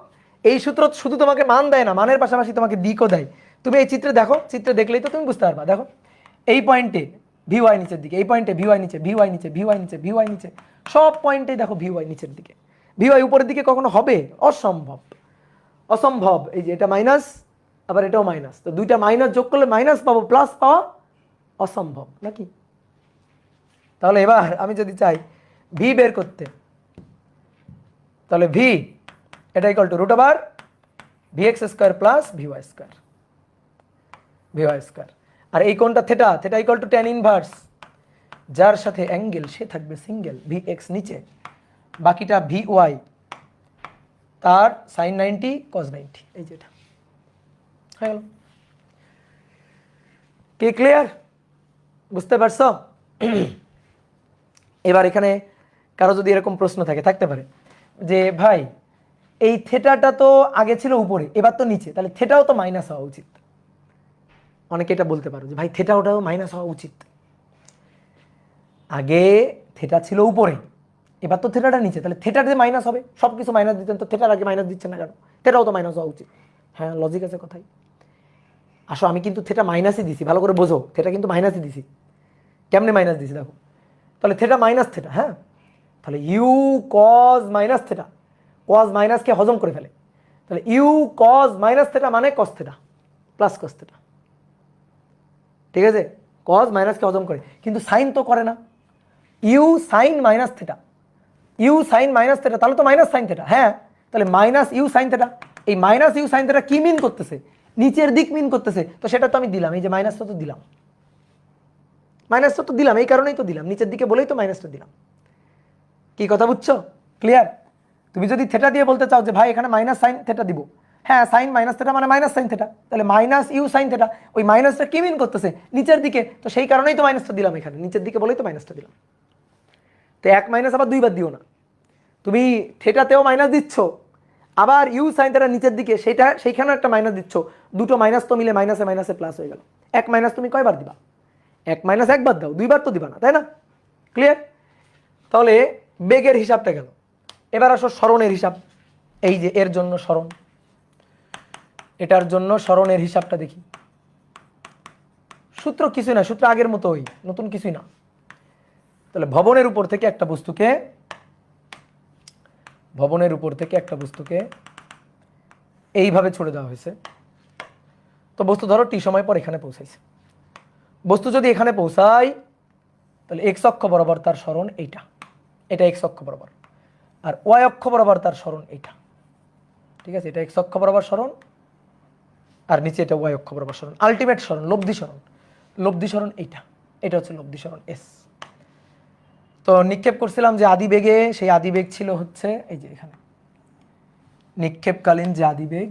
এই সূত্র শুধু তোমাকে মান দেয় না, মানের পাশাপাশি তোমাকে দিকও দেয়। তুমি এই চিত্রে দেখো, চিত্রে দেখলেই তো তুমি বুঝতে পারবা। দেখো এই পয়েন্টে ভি ওয়াই নিচের দিকে, এই পয়েন্টে ভি ওয়াই নিচে, ভি ওয়াই নিচে, ভি ওয়াই নিচে, ভি ওয়াই নিচে, সব পয়েন্টেই দেখো ভি ওয়াই নিচের দিকে। ভি ওয়াই উপরের দিকে কখনো হবে? অসম্ভব, অসম্ভব। এই যে এটা মাইনাস, আবার এটাও মাইনাস, তো দুইটা মাইনাস যোগ করলে মাইনাস পাবো, প্লাস পাওয়া অসম্ভব নাকি? তাহলে এবার আমি যদি চাই ভি বের করতে, তাহলে ভি এটা equal to root over VX square plus VY square, v y square. আর এই কোণটা theta, theta equal to tan inverse, যার সাথে অ্যাঙ্গেল সে থাকবে সিঙ্গেল, ভিএক্স নিচে, বাকিটা ভিওয়াই তার সাইন 90 কজ 90, এই যেটা হয়ে গেল। কি ক্লিয়ার? বুঝতে পারছো? এবার এখানে কারো যদি এরকম প্রশ্ন থাকে, থাকতে পারে যে ভাই এই থেটাটা তো আগে ছিল উপরে, এবার তো নিচে, তাহলে থেটাও তো মাইনাস হওয়া উচিত। অনেকে এটা বলতে পারো যে ভাই থেটা ওটাও মাইনাস হওয়া উচিত। আগে থেটা ছিল উপরে, এবার তো থেটাটা নিচে, তাহলে থেটার যে মাইনাস হবে, সব কিছু মাইনাস দিতেন, তো থেটার আগে মাইনাস দিচ্ছে না কেন? থেটাও তো মাইনাস হওয়া উচিত। হ্যাঁ, লজিক আছে কথাই। আসো আমি কিন্তু থেটা মাইনাসই দিছি, ভালো করে বোঝো, থেটা কিন্তু মাইনাসই দিছি। কেমনে মাইনাস দিছি দেখো, তাহলে থেটা মাইনাস থেটা, হ্যাঁ, তাহলে u cos minus theta, cos মাইনাসকে হজম করে ফেলে, তাহলে ইউ কজ মাইনাস থেটা মানে cos theta plus cos theta, ঠিক আছে? কজ মাইনাসকে হজম করে, কিন্তু সাইন তো করে না। U sine minus theta, you sine minus theta, তাহলে তো মাইনাস সাইন থেটা, হ্যাঁ, তাহলে মাইনাস ইউ সাইন থেটা। এই মাইনাস ইউ সাইন থেটা কি মিন করতেছে? নিচের দিক মিন করতেছে, তো সেটা তো আমি দিলাম, এই যে মাইনাসটা তো দিলাম, মাইনাসটা তো দিলাম, এই কারণেই তো দিলাম, নিচের দিকে বলেই তো মাইনাসটা দিলাম। কি কথা বুঝছো? ক্লিয়ার? তুমি যদি থেটা দিয়ে বলতে চাও যে ভাই এখানে মাইনাস সাইন থেটা দিব, হ্যাঁ, সাইন মাইনাস থেটা মানে মাইনাস সাইন থেটা, তাহলে মাইনাস ইউ সাইন থেটা, ওই মাইনাসটা কি মিন করতেছে? নিচের দিকে, তো সেই কারণেই তো মাইনাসটা দিলাম, এখানে নিচের দিকে বলেই তো মাইনাসটা দিলাম। তো এক মাইনাস আবার দুইবার দিও না, তুমি থেটাতেও মাইনাস দিচ্ছ, আবার ইউ সাইন থেটা নিচের দিকে, সেইখানেও একটা মাইনাস দিচ্ছ, দুটো মাইনাস তো মিলে মাইনাসে মাইনাসে প্লাস হয়ে গেল। এক মাইনাস তুমি কয়বার দিবা? এক মাইনাস একবার দাও, দুইবার তো দিবা না, তাই না? ক্লিয়ার? তাহলে বেগের হিসাবটা গেল। এবার আসো সরণের হিসাব। এই যে এর জন্য সরণ, এটার জন্য সরণের হিসাবটা দেখি। সূত্র কিছুই না, সূত্র আগের মতোই, নতুন কিছুই না। তাহলে ভবনের উপর থেকে একটা বস্তুকে, ভবনের উপর থেকে একটা বস্তুকে এইভাবে ছুড়ে দেওয়া হয়েছে। তো বস্তু ধরো টি সময় পর এখানে পৌঁছাইছে। বস্তু যদি এখানে পৌঁছায়, তাহলে এক্স অক্ষ বরাবর তার সরণ এইটা, এটা এক্স অক্ষ বরাবর, আর ওয়াই অক্ষ বরাবর তার সরণ এইটা, ঠিক আছে? এটা এক্স অক্ষ বরাবর সরণ, আর নিচে এটা ওয়াই অক্ষ বরাবর সরণ। আলটিমেট সরণ, লব্ধি সরণ, লব্ধি সরণ এইটা, এটা হচ্ছে লব্ধি সরণ এস। তো নিক্ষেপ করছিলাম যে আদিবেগে, সেই আদিবেগ ছিল হচ্ছে এই যে এখানে, নিক্ষেপকালীন যে আদিবেগ,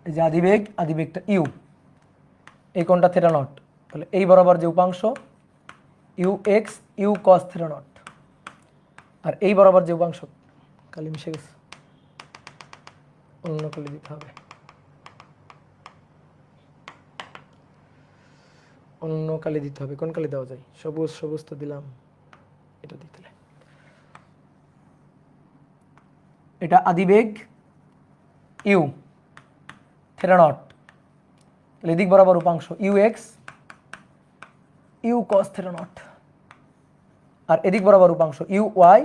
এই যে আদিবেগ, আদিবেগটা ইউ, এই কোণটা থেটা নট, তাহলে এই বরাবর যে উপাংশ u X U cos theta not, আর এই বরাবর যে উপাংশ, কালি মিশে গেছে, অন্য কালি দিতে হবে, অন্য কালি দিতে হবে। কোন কালি দেওয়া যায়? সবুজ, সবুজ তো দিলাম, এটা দিতে, এটা আদিবেগ ইউ থেটা নট, তাহলে এদিক বরাবর উপাংশ u X U cos theta not, আর এদিক বরাবর উপাংশ u y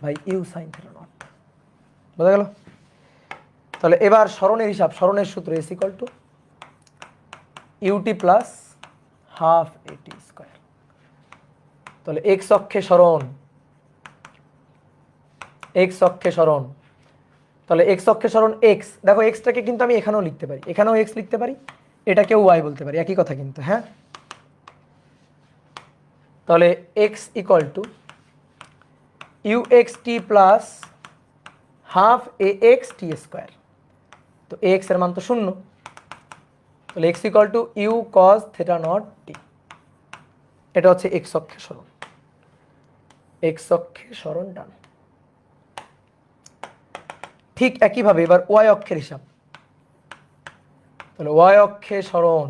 by u sine theta naught. বোঝা গেল? তাহলে এবার সরণের হিসাব, সরণের সূত্র S equal to UT plus half a t square. তাহলে এক্স অক্ষে সরণ, এক্স অক্ষে সরণ, তাহলে এক্স অক্ষে সরণ এক্স, দেখো এক্সটাকে কিন্তু আমি এখানেও লিখতে পারি, এখানেও এক্স লিখতে পারি, এটাকেও ওয়াই বলতে পারি, একই কথা কিন্তু, হ্যাঁ। তাহলে x equal to you x T plus half A x T square. তো এ এক্স এর মান তো শূন্য, তাহলে x equal to you cos theta not t. এটা হচ্ছে এক্স অক্ষে সরণ, এক্স অক্ষে সরণ ডান। ঠিক একইভাবে এবার ওয়াই অক্ষের হিসাব, তাহলে ওয়াই অক্ষে সরণ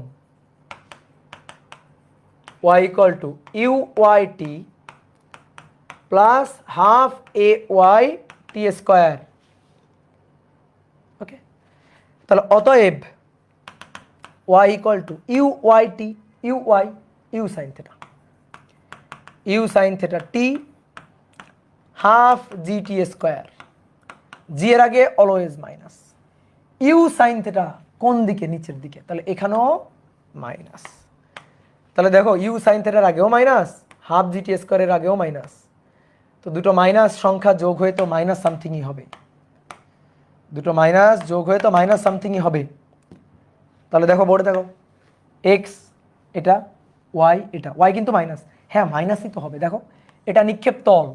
Y equal to you Y T plus half A Y T square. Okay, তাহলে অতএব y equal to you Y t, u Y you sine theta, you sine theta t half g t square, g এর আগে always minus, you sine theta কোন দিকে? নিচের দিকে, তাহলে এখানেও মাইনাস, তাহলে দেখো ইউ সাইন থিটার আগেও মাইনাস, হাফ জি টি স্কোয়ারের আগেও মাইনাস, তো দুটো মাইনাস সংখ্যা যোগ হয়ে তো মাইনাস সামথিংই হবে, দুটো মাইনাস যোগ হয়ে তো মাইনাস সামথিংই হবে। তাহলে দেখো বোর্ডে দেখো এক্স এটা, ওয়াই এটা, ওয়াই কিন্তু মাইনাস, হ্যাঁ মাইনাসই তো হবে। দেখো এটা নিক্ষেপ তল,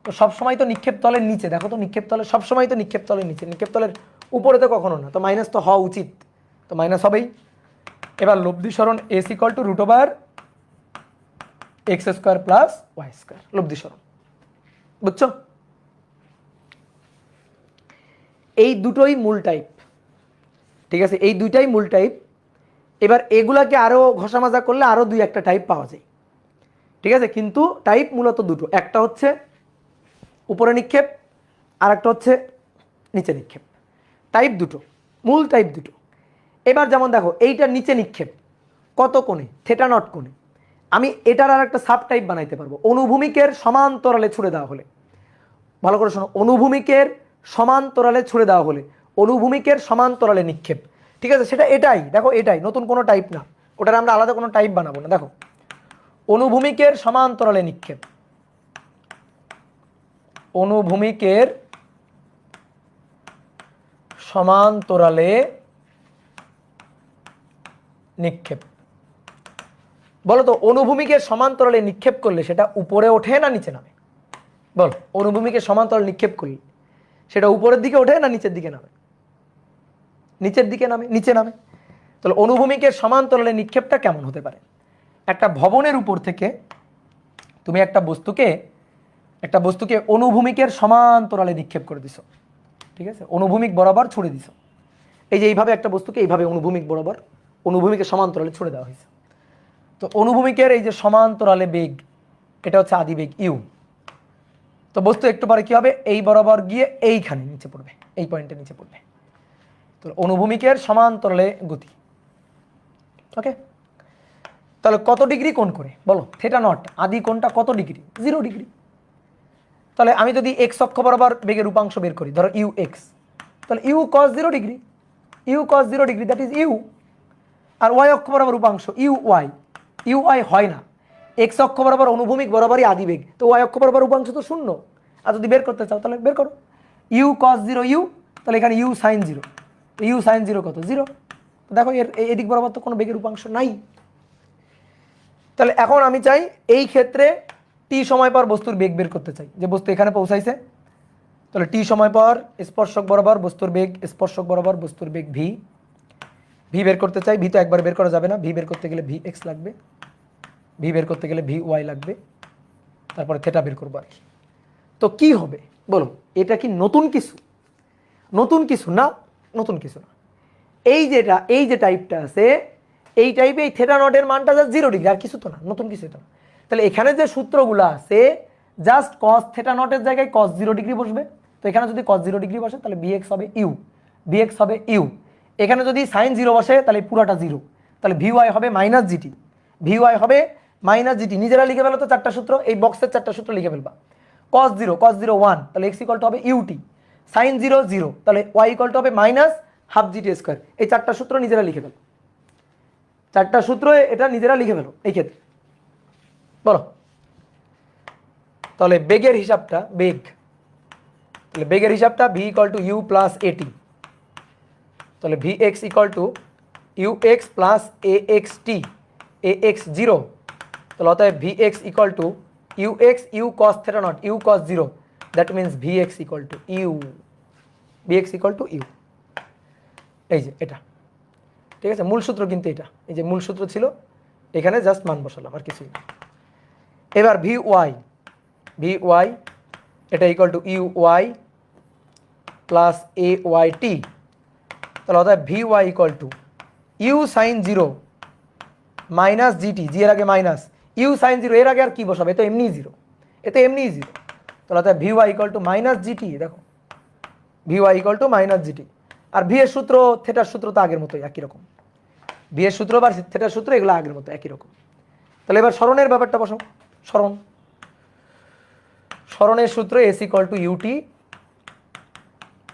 তো সবসময় তো নিক্ষেপ তলের নিচে, দেখো তো নিক্ষেপ তলের সবসময় তো নিক্ষেপ তলের নিচে, নিক্ষেপ তলের উপরে তো কখনো না, তো মাইনাস তো হওয়া উচিত, তো মাইনাস হবেই। এবার লব্ধি সরণ S equal to root over X square plus Y square, লব্ধি সরণ, বুঝছো? এই দুটোই মূল টাইপ, ঠিক আছে, এই দুইটাই মূল টাইপ। এবার এগুলাকে আরও ঘষা মাজা করলে আরও দুই একটা টাইপ পাওয়া যায়, ঠিক আছে, কিন্তু টাইপ মূলত দুটো, একটা হচ্ছে উপরে নিক্ষেপ আর একটা হচ্ছে নিচে নিক্ষেপ, টাইপ দুটো, মূল টাইপ দুটো। এবার যেমন দেখো এইটার নিচে নিক্ষেপ কত কোণে, থেটা নট কোণে, আমি এটার আর একটা সাব টাইপ বানাইতে পারবো, অনুভূমিকের সমান্তরালে ছুড়ে দেওয়া হলে, ভালো করে শোনো, অনুভূমিকের সমান্তরালে ছুড়ে দেওয়া হলে, অনুভূমিকের সমান্তরালে নিক্ষেপ, ঠিক আছে, সেটা এটাই, দেখো এটাই, নতুন কোনো টাইপ না, ওটার আমরা আলাদা কোনো টাইপ বানাবো না। দেখো অনুভূমিকের সমান্তরালে নিক্ষেপ, অনুভূমিকের সমান্তরালে নিক্ষেপ, বলো তো অনুভূমিকের সমান্তরালে নিক্ষেপ করলে সেটা উপরে ওঠে না নিচে নামে? বলো, অনুভূমিকের সমান্তরালে নিক্ষেপ করলে সেটা উপরের দিকে ওঠে না নিচের দিকে নামে? নিচের দিকে নামে, নিচে নামে। তাহলে অনুভূমিকের সমান্তরালে নিক্ষেপটা কেমন হতে পারে? একটা ভবনের উপর থেকে তুমি একটা বস্তুকে অনুভূমিকের সমান্তরালে নিক্ষেপ করে দিছো, ঠিক আছে, অনুভূমিক বরাবর ছুড়ে দিছো, এই যে এইভাবে একটা বস্তুকে এইভাবে অনুভূমিক বরাবর অনুভূমিকের সমান্তরালে ছুড়ে দেওয়া হয়েছে। তো অনুভূমিকের এই যে সমান্তরালে বেগ, এটা হচ্ছে আদি বেগ ইউ, তো বস্তু একটু পরে কি হবে, এই বরাবর গিয়ে এইখানে নিচে পড়বে, এই পয়েন্টে নিচে পড়বে, তো অনুভূমিকের সমান্তরালে গতি। ওকে, তাহলে কত ডিগ্রি কোণ করে বলো, থেটা নট আদি কোণটা কত ডিগ্রি? 0 ডিগ্রি। তাহলে আমি যদি এক্স অক্ষ বরাবর বেগের উপাংশ বের করি, ধরো ইউ এক্স, তাহলে U cos 0 degree, U cos 0 degree, that is U. আর ওয়াই অক্ষ বরাবর উপাংশ ইউ ওয়াই, ইউ ওয়াই হয় না, এক্স অক্ষ বরাবর অনুভূমিক বরাবরই আদি বেগ, তো ওয়াই অক্ষ বরাবর উপাংশ তো 0, আর যদি বের করতে চাও তাহলে বের করো, ইউ কস 0 ইউ, তাহলে এখানে ইউ সাইন 0, ইউ সাইন 0 কত? 0। দেখো এর এদিক বরাবর তো কোনো বেগের উপাংশ নাই। তাহলে এখন আমি চাই এই ক্ষেত্রে টি সময় পর বস্তুর বেগ বের করতে চাই, যে বস্তু এখানে পৌঁছাইছে, তাহলে টি সময় পর স্পর্শক বরাবর বস্তুর বেগ, স্পর্শক বরাবর বস্তুর বেগ ভি, ভি বের করতে চাই, ভি তো একবার বের করা যাবে না, ভি বের করতে গেলে ভি এক্স লাগবে, ভি বের করতে গেলে ভি ওয়াই লাগবে, তারপরে থেটা বের করবো আর কি। তো কি হবে বলো, এটা কি নতুন কিছু? নতুন কিছু না, নতুন কিছু না। এই যে টাইপটা আছে, এই টাইপে এই থেটা নটের মানটা জাস্ট 0 ডিগ্রি, আর কিছু তো না, নতুন কিছু তো না। তাহলে এখানে যে সূত্রগুলো আছে, জাস্ট কস থেটা নটের জায়গায় কস 0 ডিগ্রি বসবে, তো এখানে যদি কস 0 ডিগ্রি বসে তাহলে বিএক্স হবে ইউ, বিএক্স হবে ইউ। এখানে যদি সাইন 0 বসে তাহলে পুরাটা 0, তাহলে ভি ওয়াই হবে মাইনাস জিটি, ভি ওয়াই হবে মাইনাস জিটি। নিজেরা লিখে ফেলো তো চারটা সূত্র, এই বক্সের চারটা সূত্র লিখে ফেলবা। কস 0 1, তাহলে এক্স ইকুয়াল টু হবে ইউটি, সাইন 0 0, তাহলে ওয়াই ইকুয়াল টু হবে মাইনাস হাফ জিটি স্কোয়ার। এই চারটা সূত্র নিজেরা লিখে ফেলো, চারটা সূত্র এটা নিজেরা লিখে ফেলো এই ক্ষেত্রে। বলো তাহলে বেগের হিসাবটা, তাহলে বেগের হিসাবটা V equal to you plus a t, তাহলে V x equal to you X plus A x T, A X 0, তাহলে অতএব V x equal to you X U cos theta nought you cos 0, that means V x equal to U, V x equal to U, এই যে এটা, ঠিক আছে, মূল সূত্র কিন্তু এটা, এই যে মূল সূত্র ছিল, এখানে জাস্ট মান বসালাম আর কিছুই না। এবার ভি ওয়াই এটা equal to you y plus a Y t, তাহলে অর্থাৎ v Y equal to you sine 0 minus g t, g এর আগে মাইনাস, ইউ সাইন 0 এর আগে আর কি বসাবে, এ তো এমনি 0, এ তো এমনি 0, তাহলে অর্থাৎ v Y equal to minus GT, দেখো v Y equal to minus g t. আর ভি এর সূত্র থেটার সূত্র তো আগের মতোই একই রকম, ভি এর সূত্র বা থেটার সূত্র এগুলো আগের মতো একই রকম। তাহলে এবার সরণের ব্যাপারটা বসাও, সরণের সূত্র S equal to UT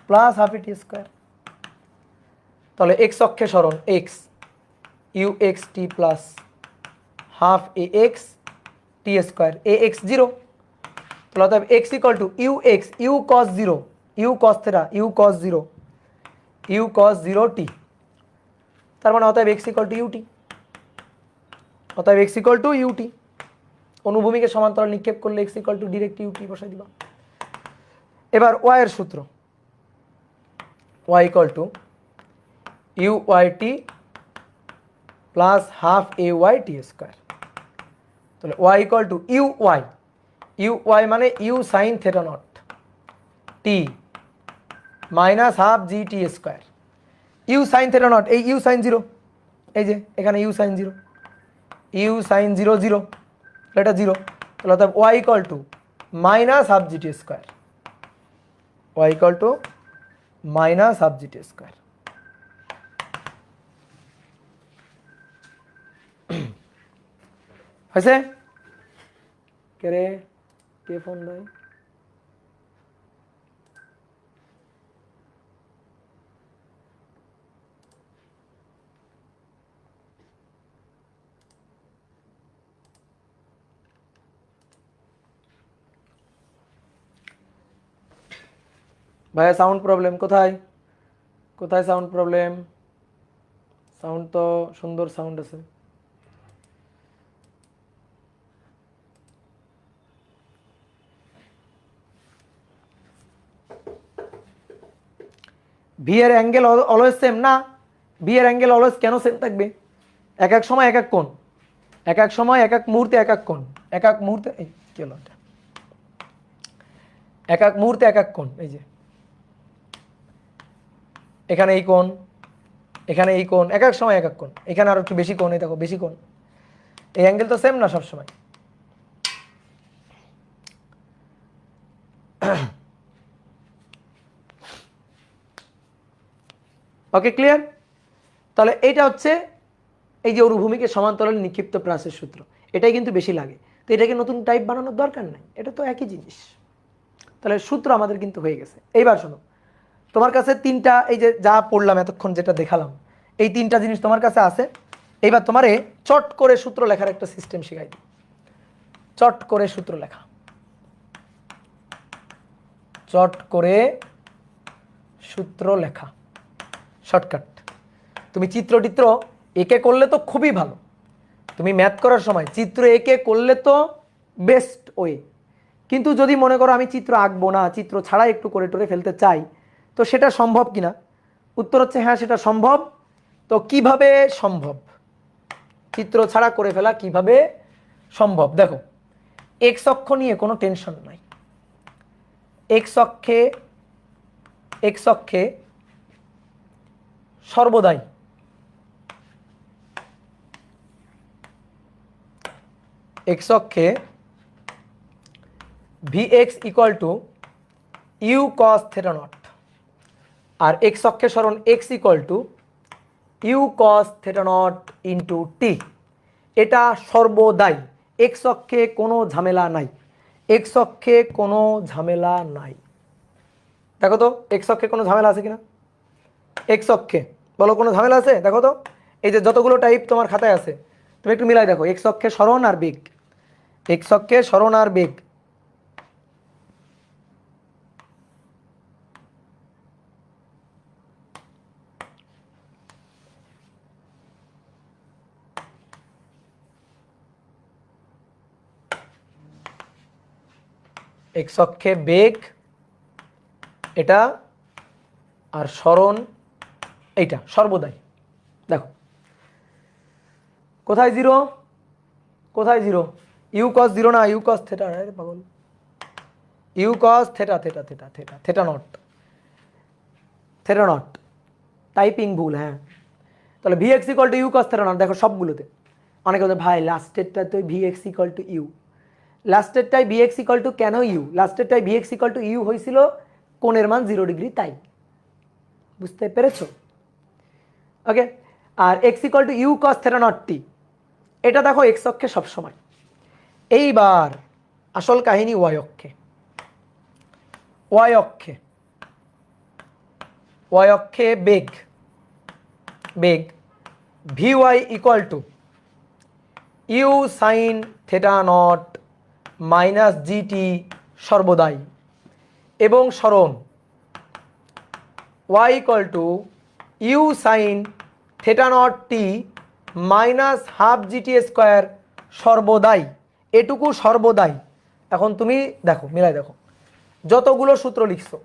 plus half a t square, তাহলে এক্স অক্ষে সরণ X you x T plus half A x T square, A X zero, তাহলে অতএব x equal to you x, you cos zero, you cos theta, U cos zero, you cos zero T, তার মানে অতএব এক্স ইকুয়াল টু ইউটি, অতএব এক্স ইকুয়াল টু ইউটি। অনুভূমিকে সমান্তরাল নিক্ষেপ করলে X equal to direct UT বসাই দিবা। এবার ওয়াই এর সূত্র, y equal to you Y T plus half A Y T square, তাহলে y equal to you Y, you y মানে u sine theta not T minus half g t square, u sine theta naught, এই ইউ সাইন জিরো, এই যে এখানে you sine zero, u sine zero zero, এটা জিরো, তাহলে অর্থাৎ y equal to minus half g t square, y equal to minus half g t square. হয়েছে? কে রে, কে ফোন দেয়? ভাইয়া সাউন্ড প্রবলেম কোথায়? কোথায় সাউন্ড প্রবলেম? সাউন্ড তো সুন্দর সাউন্ড আছে। ভি এর অ্যাঙ্গেল অলওয়েজ সেম না, ভি এর অ্যাঙ্গেল অলওয়েজ কেন সেম থাকবে? এক এক সময় এক এক কোণ, এক এক সময় এক এক মুহূর্তে এক এক কোণ, এক এক মুহূর্তে কি হলো এটা, এক এক মুহূর্তে এক এক কোণ। এই যে এখানে এই কোণ, এখানে এই কোণ, এক এক সময় এক এক কোণ, এখানে আরো একটু বেশি কোণ, এই দেখো বেশি কোণ, এই অ্যাঙ্গেল তো সেম না সব সময়। ওকে, ক্লিয়ার? তাহলে এইটা হচ্ছে এই যে অনুভূমিকে সমান্তরাল নিক্ষিপ্ত প্রাসের সূত্র, এটাই কিন্তু বেশি লাগে, তো এটাকে নতুন টাইপ বানানোর দরকার নাই, এটা তো একই জিনিস। তাহলে সূত্র আমাদের কিন্তু হয়ে গেছে। এইবার শোনো, তোমার কাছে তিনটা, এই যে যা পড়লাম এতক্ষণ যেটা দেখালাম, এই তিনটা জিনিস তোমার কাছে আছে। এইবার তোমারে চট করে সূত্র লেখার একটা সিস্টেম শিখাই দিই। চট করে সূত্র লেখা, চট করে সূত্র লেখা, শর্টকাট। তুমি চিত্র এঁকে করলে তো খুবই ভালো, তুমি ম্যাথ করার সময় চিত্র এঁকে করলে তো বেস্ট ওয়ে। কিন্তু যদি মনে করো আমি চিত্র আঁকবো না, চিত্র ছাড়া একটু করে টোরে ফেলতে চাই, তো সেটা সম্ভব কিনা? উত্তর হচ্ছে হ্যাঁ, সেটা সম্ভব। তো কিভাবে সম্ভব? চিত্র ছাড়া করে ফেলা কিভাবে সম্ভব? দেখো, এক্স অক্ষ নিয়ে কোনো টেনশন নাই। এক্স অক্ষে সর্বদাই এক্স অক্ষে v x equal to you cos theta not, আর এক্স অক্ষে সরণ x equal to you cos theta naught into t. এটা সর্বদাই, এক্স অক্ষে কোনো ঝামেলা নাই, এক্স অক্ষে কোনো ঝামেলা নাই। দেখো তো এক্স অক্ষে কোনো ঝামেলা আছে কিনা? এক্স অক্ষে বলো কোনো ঝামেলা আছে? দেখো তো এই যে যতগুলো টাইপ তোমার খাতায় আছে, তুমি একটু মিলাই দেখো, এক্স অক্ষে সরণ আর বেগ, এক্স অক্ষে সরণ আর বেগ, এক্স অক্ষে বেগ এটা আর সরণ এইটা সর্বদাই। দেখো কোথায় জিরো, কোথায় জিরো? ইউ কস জিরো না, ইউ কস থেটা, পাগল, u cos theta theta theta theta theta naught, theta naught, typing ভুল। হ্যাঁ, তাহলে V x equal to you cos theta naught. দেখো সবগুলোতে অনেকে বলছে ভাই লাস্টেরটা তো v x equal to u, লাস্টেরটাই ভি এক্স ইকুয়াল টু কেন ইউ? লাস্টেরটাই v x equal to u হয়েছিল কোণের মান 0 ডিগ্রি, তাই। বুঝতে পেরেছো? Okay, R x equal to you cos theta not t, এটা দেখো এক্স অক্ষে সবসময়। এইবার আসল কাহিনী ওয়াই অক্ষে, ওয়াই অক্ষে, ওয়াই অক্ষে বেগ, বেগ v Y equal to you sine theta not minus g t সর্বদাই, এবং স্মরণ y equal to you sine theta not T minus half GT square সর্বদাই, এটুকু সর্বদাই। এখন তুমি দেখো, মিলাই দেখো, যতগুলো সূত্র লিখছো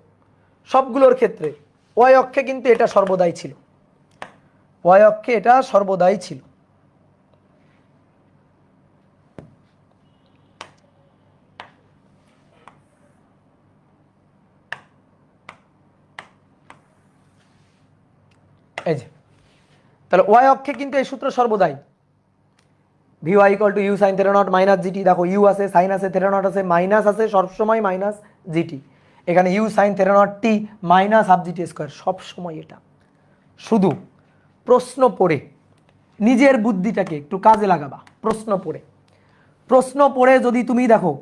সবগুলোর ক্ষেত্রে y অক্ষে কিন্তু এটা সর্বদাই ছিল, y অক্ষে এটা সর্বদাই ছিল। এই যে তাহলে y অক্ষে কিন্তু এই সূত্র সর্বদাই, V Y equal to you sine theta not minus GT. দেখো ইউ আছে, সাইন আছে, থেটা নট আছে, মাইনাস আছে, সবসময় মাইনাস জিটি। এখানে you sine theta not T minus half GT square, সবসময় এটা। শুধু প্রশ্ন পড়ে নিজের বুদ্ধিটাকে একটু কাজে লাগাবা। প্রশ্ন পড়ে যদি তুমি দেখো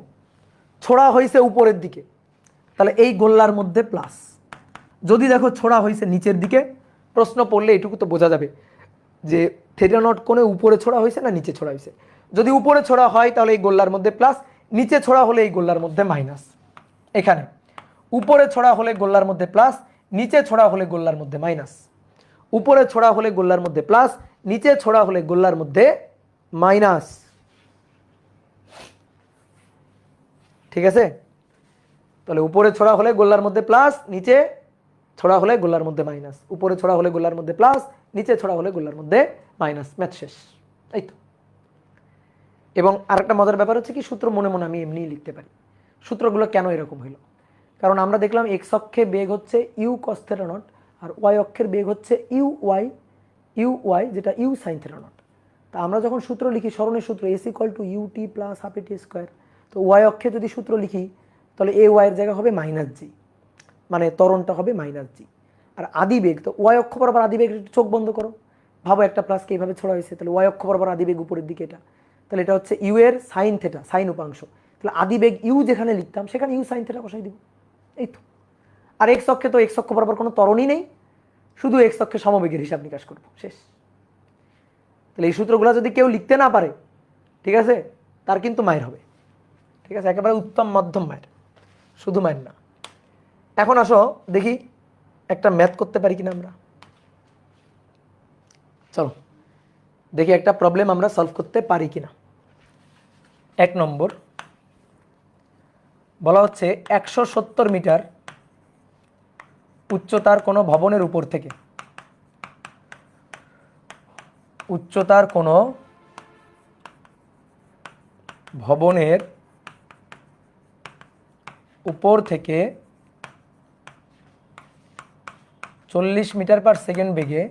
ছোড়া হয়েছে উপরের দিকে, তাহলে এই গোল্লার মধ্যে প্লাস। যদি দেখো ছোড়া হয়েছে নিচের দিকে, প্রশ্ন পড়লে এটুকু তো বোঝা যাবে যে থেটা নট কোণে উপরে ছোড়া হয়েছে না নিচে ছোড়া হয়েছে। যদি উপরে ছোড়া হয় তাহলে এই গোল্লার মধ্যে প্লাস, নিচে ছোড়া হলে এই গোল্লার মধ্যে মাইনাস। এখানে উপরে ছোড়া হলে গোল্লার মধ্যে প্লাস, নিচে ছোড়া হলে গোল্লার মধ্যে মাইনাস। উপরে ছোড়া হলে গোল্লার মধ্যে প্লাস, নিচে ছোড়া হলে গোল্লার মধ্যে মাইনাস। ঠিক আছে? তাহলে উপরে ছোড়া হলে গোল্লার মধ্যে প্লাস, নিচে ছোড়া হলে গোল্লার মধ্যে মাইনাস। উপরে ছোড়া হলে গোল্লার মধ্যে প্লাস, নিচে ছোড়া হলে গোল্লার মধ্যে মাইনাস। ম্যাথ শেষ। এই তো। এবং আরেকটা মজার ব্যাপার হচ্ছে কি, সূত্র মনে মনে আমি এমনিই লিখতে পারি। সূত্রগুলো কেন এরকম হইল? কারণ আমরা দেখলাম এক্স অক্ষে বেগ হচ্ছে ইউ কস থেটা নট, আর ওয়াই অক্ষের বেগ হচ্ছে ইউ ওয়াই যেটা ইউ সাইন থেটা নট। তা আমরা যখন সূত্র লিখি, স্মরণের সূত্র S equal to U T plus half A T square, তো ওয়াই অক্ষে যদি সূত্র লিখি তাহলে এ ওয়াইয়ের জায়গা হবে মাইনাস জি, মানে ত্বরণটা হবে মাইনাস জি। আর আদিবেগ, তো ওয়াই অক্ষ বরাবর আদিবেগ, চোখ বন্ধ করো, ভাবো একটা প্লাসকে এইভাবে ছোড়া হয়েছে, তাহলে ওয়াই অক্ষ বরাবর আদিবেগ উপরের দিকে এটা, তাহলে এটা হচ্ছে ইউ এর সাইন থেটা, সাইন উপাংশ। তাহলে আদিবেগ ইউ যেখানে লিখতাম সেখানে ইউ সাইন থেটা বসাই দিব। এই তো। আর এক্স অক্ষে তো এক্স অক্ষ বরাবর কোনো ত্বরণই নেই, শুধু এক্স অক্ষে সমবেগের হিসাব নিকাশ করবো, শেষ। তাহলে এই সূত্রগুলো যদি কেউ লিখতে না পারে, ঠিক আছে, তার কিন্তু মায়ের হবে। ঠিক আছে? একেবারে উত্তম মধ্যম মায়ের, শুধু মায়ের না। এখন আসো দেখি একটা ম্যাথ করতে পারি কিনা আমরা। চলো দেখি একটা প্রবলেম আমরা সলভ করতে পারি কিনা। 1 নম্বর বলা হচ্ছে 170 মিটার উচ্চতার কোনো ভবনের উপর থেকে, উচ্চতার কোনো ভবনের উপর থেকে 40 মিটার পার সেকেন্ড বেগে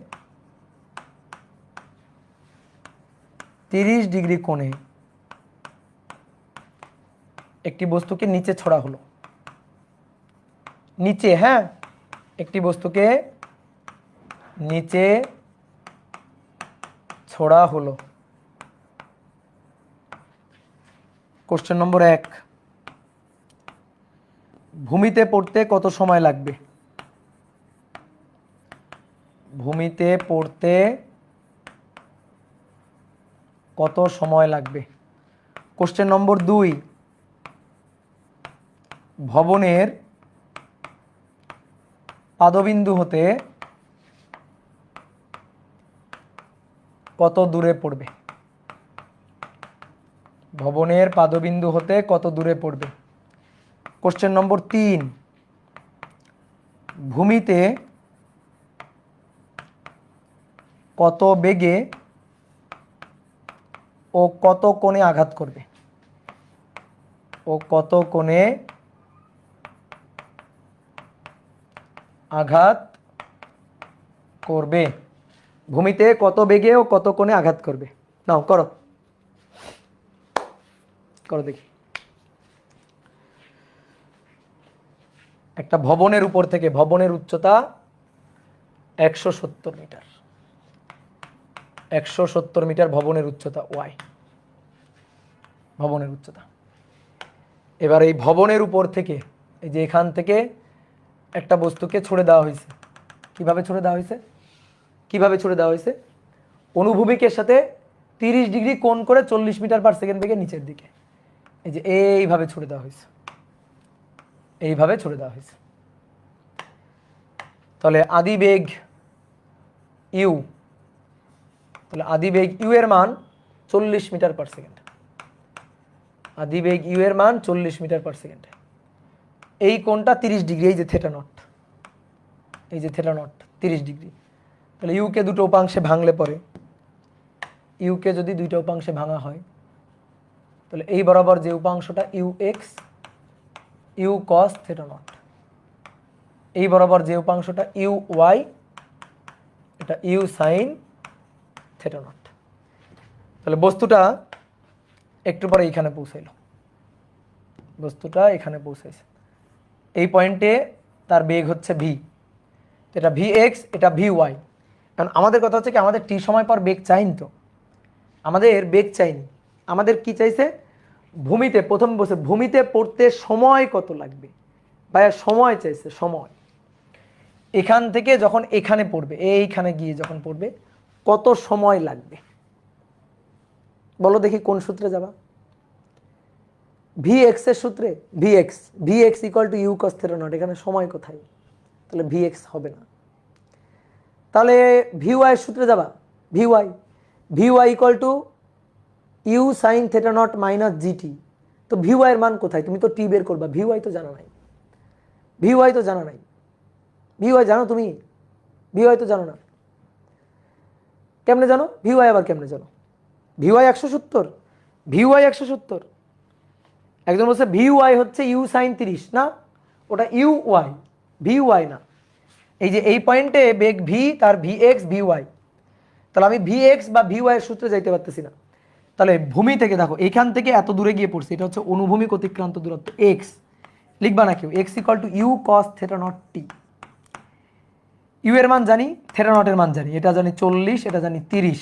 30 ডিগ্রি কোণে একটি বস্তুকে নিচে ছোড়া হলো। নিচে, হ্যাঁ, একটি বস্তুকে নিচে ছোড়া হলো। কোশ্চেন নম্বর 1, ভূমিতে পড়তে কত সময় লাগবে? ভূমিতে পড়তে কত সময় লাগবে? কোশ্চেন নম্বর 2, ভবনের পাদবিন্দু হতে কত দূরে পড়বে? ভবনের পাদবিন্দু হতে কত দূরে পড়বে? কোশ্চেন নম্বর 3, ভূমিতে কত বেগে ও কত কোণে আঘাত করবে? ও কত কোণে আঘাত করবে? ভূমিতে কত বেগে ও কত কোণে আঘাত করবে? নাও করো করো দেখি। একটা ভবনের উপর থেকে, ভবনের উচ্চতা 170 মিটার, 170 মিটার ভবনের উচ্চতা ওয়াই, ভবনের উচ্চতা। এবার এই ভবনের উপর থেকে, এই যে এখান থেকে একটা বস্তুকে ছুড়ে দেওয়া হয়েছে। কিভাবে ছুড়ে দেওয়া হয়েছে? কিভাবে ছুড়ে দেওয়া হয়েছে? অনুভূমিকের সাথে 30 ডিগ্রি কোণ করে 40 মিটার/সেকেন্ড বেগে নিচের দিকে এই যে এইভাবে ছুড়ে দেওয়া হয়েছে, এইভাবে ছুড়ে দেওয়া হয়েছে। তাহলে আদিবেগ ইউ, তাহলে আদিবেগ ইউ এর মান 40 মিটার/সেকেন্ড। আদিবেগ ইউ এর মান 40 মিটার/সেকেন্ড। এই কোণটা 30 ডিগ্রি, এই যে থেটা নট, এই যে থেটা নট 30 ডিগ্রি। তাহলে ইউকে দুটো উপাংশে ভাঙলে পরে, ইউকে যদি দুইটা উপাংশে ভাঙা হয় তাহলে এই বরাবর যে উপাংশটা u X U cos theta naught, এই বরাবর যে উপাংশটা ইউ ওয়াই এটা ইউ সাইন থেটা নট। তাহলে বস্তুটা একটু পরে এইখানে পৌঁছাইল, বস্তুটা এখানে পৌঁছাইছে, এই পয়েন্টে তার বেগ হচ্ছে ভি, এটা ভি এক্স এটা ভি ওয়াই। কারণ আমাদের কথা হচ্ছে কি আমাদের টি সময় পর বেগ চাইনি, তো আমাদের বেগ চাইনি, আমাদের কি চাইছে ভূমিতে প্রথম বসে ভূমিতে পড়তে সময় কত লাগবে, ভাইয়া সময় চাইছে, সময় এখান থেকে যখন এখানে পড়বে এইখানে গিয়ে যখন পড়বে কত সময় লাগবে বলো দেখি, কোন সূত্রে যাবা? ভি এক্স এর সূত্রে, V x equal to you cos theta nought, এখানে সময় কোথায়? তাহলে ভি এক্স হবে না। তাহলে ভি ওয়াই এর সূত্রে যাবা, V Y equal to you sine theta not minus G T. তো ভি ওয়াই এর মান কোথায়? তুমি তো টি বের করবা, ভি ওয়াই তো জানা নাই, ভি ওয়াই তো জানা নাই। ভি ওয়াই জানো তুমি? ভি ওয়াই তো জানো না, কেমনে জানো? ভি ওয়াই আবার কেমনে জানো? V Y 170, V Y 170। একজন বলছে ভি ওয়াই হচ্ছে ইউ সাইন 30, না ওটা ইউ ওয়াই, ভি ওয়াই না। এই যে এই পয়েন্টে বেগ ভি, তার ভি এক্স ভি ওয়াই, তাহলে আমি ভি এক্স বা ভি ওয়াই এর সূত্রে যাইতে পারতেছি না। তাহলে ভূমি থেকে দেখো এইখান থেকে এত দূরে গিয়ে পড়ছে, এটা হচ্ছে অনুভূমিক অতিক্রান্ত দূরত্ব এক্স, লিখবা না কেউ, X equal to you cos theta not T. U এর মান জানি, থেটা নটের মান জানি, এটা জানি 40, এটা জানি 30।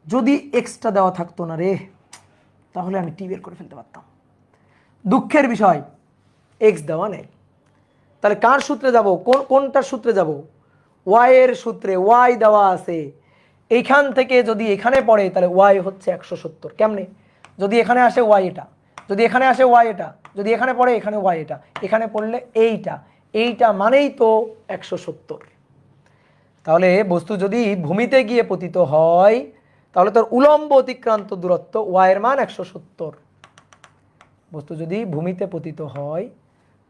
যদি এক্সটা দেওয়া থাকতো না রে, তাহলে আমি টি বের করে ফেলতে পারতাম। দুঃখের বিষয় এক্স দেওয়া নেই। তাহলে কার সূত্রে যাব? কোনটার সূত্রে যাব? ওয়াই এর সূত্রে, ওয়াই দেওয়া আছে। এইখান থেকে যদি এখানে পড়ে তাহলে ওয়াই হচ্ছে 170। কেমনে? যদি এখানে আসে ওয়াই এটা, যদি এখানে আসে ওয়াই এটা, যদি এখানে পড়ে এখানে ওয়াই এটা, এখানে পড়লে এইটা, এইটা মানেই তো 170। তাহলে বস্তু যদি ভূমিতে গিয়ে পতিত হয় তাহলে তার উলম্ব অতিক্রান্ত দূরত্ব ওয়াই এর মান 170। বস্তু যদি ভূমিতে পতিত হয়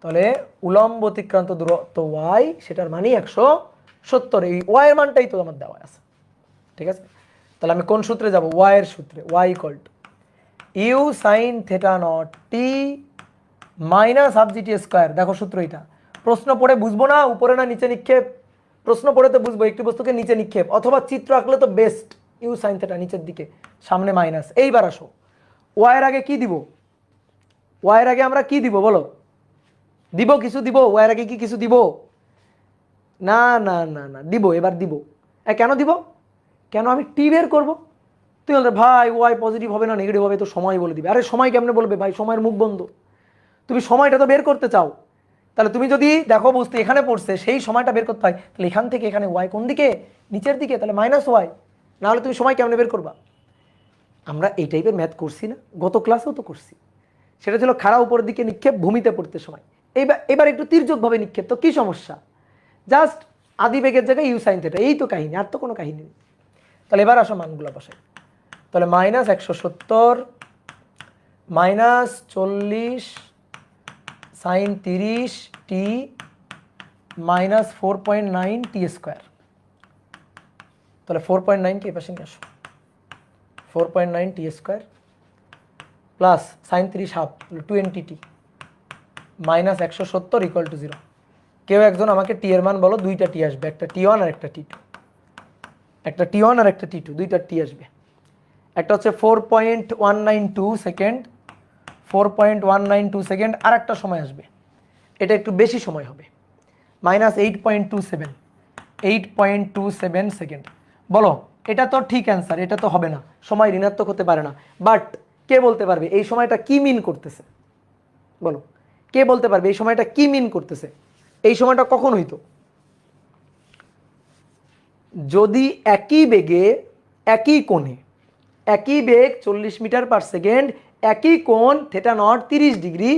তাহলে উলম্ব অতিক্রান্ত দূরত্ব ওয়াই, সেটার মানই 170। এই ওয়াই এর মানটাই তো আমার দেওয়া আছে, ঠিক আছে? তাহলে আমি কোন সূত্রে যাব? ওয়াই এর সূত্রে, Y equal to you sine theta not T minus half GT square. দেখো সূত্র এটা, প্রশ্ন পড়ে বুঝবো না, উপরে না নিচে নিক্ষেপ, প্রশ্ন পড়ে তো বুঝবো একটি বস্তুকে নিচে নিক্ষেপ, অথবা চিত্র আঁকলে তো বেস্ট, ইউ সাইন থেটা নিচের দিকে, সামনে মাইনাস। এইবার আসো, ওয়াই এর আগে কি দিব? ওয়াই এর আগে আমরা কি দিব বলো? দিব কিছু দিব? ওয়াই এর আগে কি কিছু দিব? না না না না, দিব, এবার দিব। কেন দিব? কেন? আমি টি বের করবো। তুই বলতে ভাই ওয়াই পজিটিভ হবে না নেগেটিভ হবে, তো সময় বলে দিবে। আরে সময় কেমনে বলবে ভাই, সময়ের মুখ বন্ধ। তুমি সময়টা তো বের করতে চাও, তাহলে তুমি যদি দেখো বস্তু এখানে পড়ছে সেই সময়টা বের করতে হয়, তাহলে এখান থেকে এখানে ওয়াই কোন দিকে? নিচের দিকে, তাহলে মাইনাস ওয়াই, নাহলে তুমি সময় কেমনে বের করবা? আমরা এই টাইপের ম্যাথ করছি না, গত ক্লাসেও তো করছি। সেটা ছিল খাড়া উপরের দিকে নিক্ষেপ ভূমিতে পড়তে সময়। এবার একটু তির্যকভাবে নিক্ষেপ, তো কি সমস্যা? জাস্ট আদি বেগের জায়গায় ইউ সাইন থেটা, এই তো কাহিনী, আর তো কোনো কাহিনী নেই। তাহলে এবার আসো মানগুলো বসাই। তাহলে minus 170 minus 40 sine 30 t minus 4.9 t square. তাহলে 4.9 কে পাশে নিয়ে আসো, 4.9 t square plus sine 30 half 20 t minus 170 equal to 0। কেউ একজন আমাকে টি এর মান বলো, দুইটা টি আসবে, একটা টি ওয়ান আর একটা টি টু, একটা টি ওয়ান আর একটা টি টু, দুইটা টি আসবে। একটা হচ্ছে 4.192 সেকেন্ড, 4.192 সেকেন্ড, আর একটা সময় আসবে, এটা একটু বেশি সময় হবে, মাইনাস 8.27, 8.27 সেকেন্ড। বলো এটা তো ঠিক অ্যান্সার, এটা তো হবে না, সময় ঋণাত্মক হতে পারে না। বাট কে বলতে পারবে এই সময়টা কি মিন করতেছে? বলো কে বলতে পারবে এই সময়টা কি মিন করতেছে? এই সময়টা কখন হইতো? যদি একই বেগে একই কোণে একই বেগ 40 মিটার পার সেকেন্ড, একই কোণ থিটা নট 30 ডিগ্রি,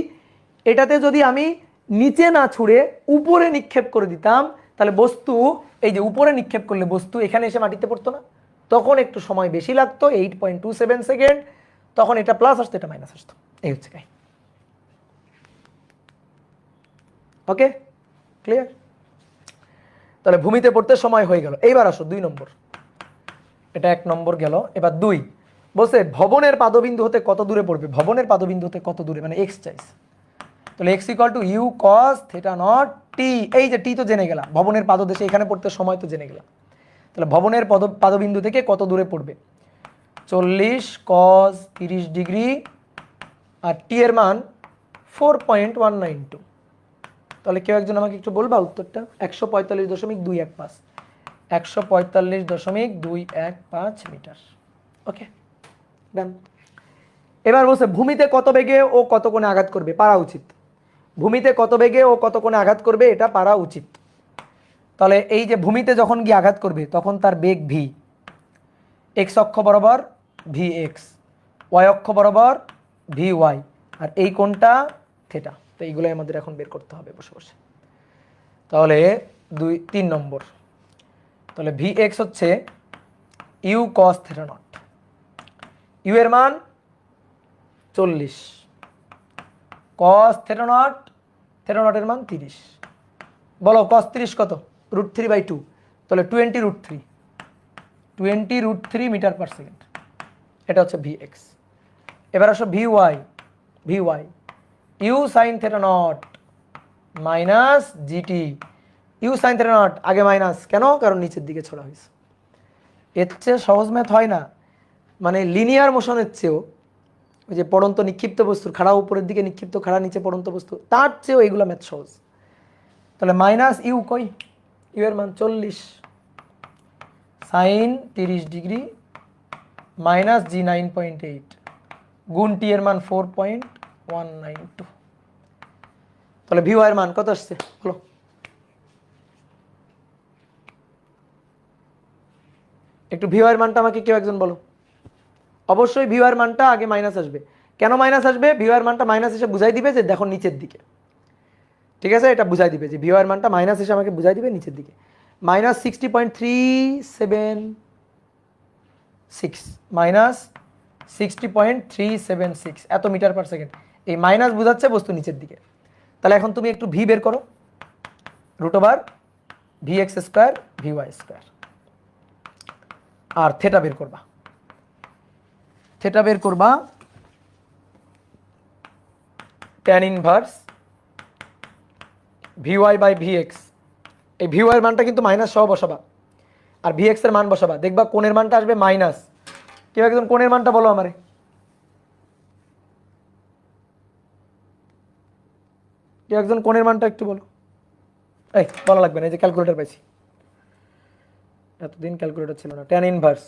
এটাতে যদি আমি নিচে না ছুঁড়ে উপরে নিক্ষেপ করে দিতাম, তাহলে বস্তু, এই যে উপরে নিক্ষেপ করলে বস্তু এখানে এসে মাটিতে পড়তো না, তখন একটু সময় বেশি লাগতো, 8.27 সেকেন্ড, তখন এটা প্লাস আসতো, এটা মাইনাস আসতো। এই হচ্ছে কাহিনী। ওকে, ক্লিয়ার? তাহলে ভূমিতে পড়তে সময় হয়ে গেল। এইবার আসো 2 নম্বর। এটা 1 নম্বর গেল, এবার 2 বলছে ভবনের পাদবিন্দু হতে কত দূরে পড়বে। ভবনের পাদবিন্দু হতে কত দূরে, মানে এক্স চাইছে। তাহলে x equal to you cos theta not t. এই যে টি তো জেনে গেলাম, ভবনের পাদদেশে এখানে পড়তে সময় তো জেনে গেলাম। তাহলে ভবনের পাদবিন্দু থেকে কত দূরে পড়বে, 40 কস 30 ডিগ্রি, আর টি এর মান 4.192। তাহলে কেউ একজন আমাকে একটু বলবা উত্তরটা। 145.215, 145.215 মিটার। ওকে, ডান। এবার বলছে ভূমিতে কত বেগে ও কত কোণে আঘাত করবে, পারা উচিত। ভূমিতে কত বেগে ও কত কোণে আঘাত করবে এটা পারা উচিত। তাহলে এই যে ভূমিতে যখন গিয়ে আঘাত করবে তখন তার বেগ ভি, এক্স অক্ষ বরাবর ভি এক্স, ওয়াই অক্ষ বরাবর ভি ওয়াই, আর এই কোণটা থিটা। তো এইগুলোই আমাদের এখন বের করতে হবে বসে বসে। তাহলে 3 নম্বর, তাহলে ভি এক্স হচ্ছে U cos theta not. U এর মান 40, কস থিটা নটের মান 30। বলো কস 30 কত, √3/2, তাহলে 20√3 মিটার পার সেকেন্ড। এটা হচ্ছে ভি এক্স। এবার আসো V Y. You sine theta nought minus G T. U sine theta nought আগে মাইনাস, কেন? কারণ নিচের দিকে ছড়া হয়েছে। এর চেয়ে সহজ ম্যাথ হয় না, মানে লিনিয়ার মোশনের চেয়েও, ওই যে পড়ন্ত নিক্ষিপ্ত বস্তুর খাড়া উপরের দিকে নিক্ষিপ্ত, খাড়া নিচে পড়ন্ত বস্তু, তার চেয়েও এইগুলো ম্যাথ সহজ। তাহলে মাইনাস ইউ কই, ইউ এর মান 40 সাইন 30 ডিগ্রি মাইনাস জি 9.8 গুণ টি এর মান 4.192। তাহলে ভি ওয়াই এর মান কত আসছে বলো? একটু ভি ওয়াই এর মানটা আমাকে কেউ একজন বলো। অবশ্যই ভি ওয়াই এর মানটা আগে মাইনাস আসবে। কেন মাইনাস আসবে? ভি ওয়াই এর মানটা মাইনাস এসে বুঝাই দিবে যে দেখো নিচের দিকে। ঠিক আছে, এটা বুঝাই দিবে যে ভি ওয়াই এর মানটা মাইনাস এসে আমাকে বুঝাই দিবে নিচের দিকে। মাইনাস 60.376, মাইনাস 60.376 এত মিটার পার সেকেন্ড। এই মাইনাস বোঝাচ্ছে বস্তু নিচের দিকে। তাহলে এখন তুমি একটু ভি বের করো, √VX² VY², আর থেটা বের করবা। থেটা বের করবা tan ইনভার্স VY/VX। এই VY এর মানটা কিন্তু মাইনাস সহ বসাবা, আর VX এর মান বসাবা, দেখবা কোণের মানটা আসবে মাইনাস। কেউ একজন কোণের মানটা বলো আমারে। কেউ একজন কোণের মানটা একটু বলো। এই বলা লাগবে না, এই যে ক্যালকুলেটর পাইছি, এতদিন ক্যালকুলেটর ছিল না। tan ইনভার্স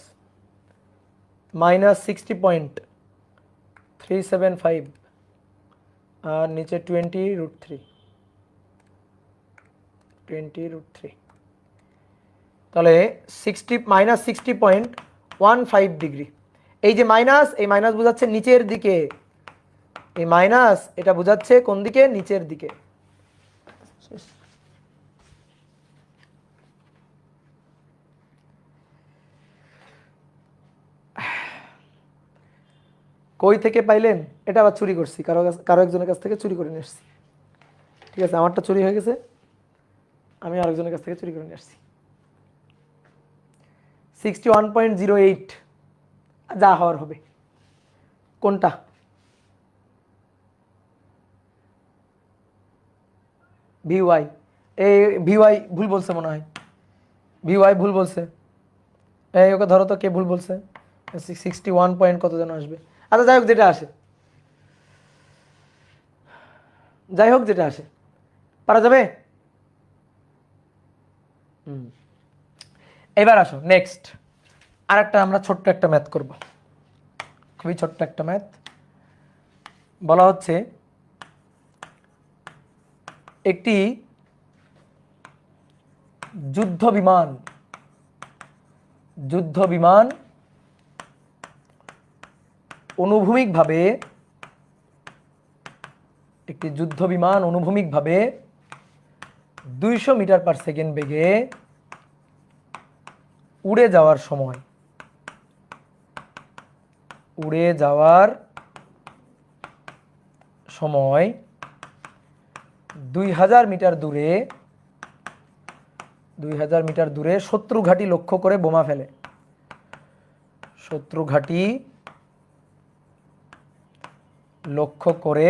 মাইনাস 60.375 আর নিচে 20√3। তাহলে মাইনাস 60.15 ডিগ্রি। এই যে মাইনাস, এই মাইনাস বোঝাচ্ছে নিচের দিকে, এই মাইনাস এটা বোঝাচ্ছে কোন দিকে? নিচের দিকে। কই থেকে পাইলেন? এটা আবার চুরি করছি, কারো একজনের কাছ থেকে চুরি করে নিয়ে আসছি। ঠিক আছে, আমারটা চুরি হয়ে গেছে, আমি আরেকজনের কাছ থেকে চুরি করে নিয়ে আসছি। 61.08 যা হওয়ার হবে। কোনটা? ভিওয়াই। এই ভিওয়াই ভুল বলছে মনে হয়, ভিওয়াই ভুল বলছে। এই ওকে ধরো তো, কে ভুল বলছে? 61 পয়েন্ট কত যেন আসবে। আচ্ছা যাই হোক, যেটা আসে, যাই হোক যেটা আসে, পারা যাবে। এবার আসো নেক্সট, আর একটা আমরা ছোট্ট একটা ম্যাথ করব, খুবই ছোট্ট একটা ম্যাথ। বলা হচ্ছে একটি যুদ্ধ বিমান অনুভূমিকভাবে একটি যুদ্ধ বিমান অনুভূমিকভাবে 200 মিটার পার সেকেন্ড বেগে উড়ে যাওয়ার সময় 2000 মিটার দূরে শত্রু ঘাঁটি লক্ষ্য করে বোমা ফেলে। শত্রু ঘাঁটি লক্ষ্য করে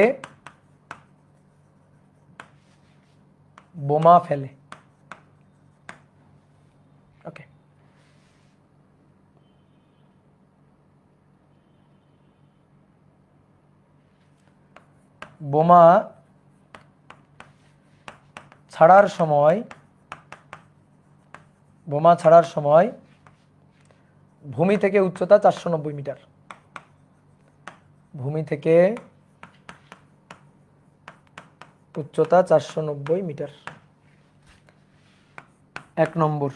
বোমা ফেলে। ওকে, বোমা ছাড়ার সময় ভূমি থেকে উচ্চতা 490 মিটার। ভূমি থেকে উচ্চতা 490 মিটার। 1 নম্বর,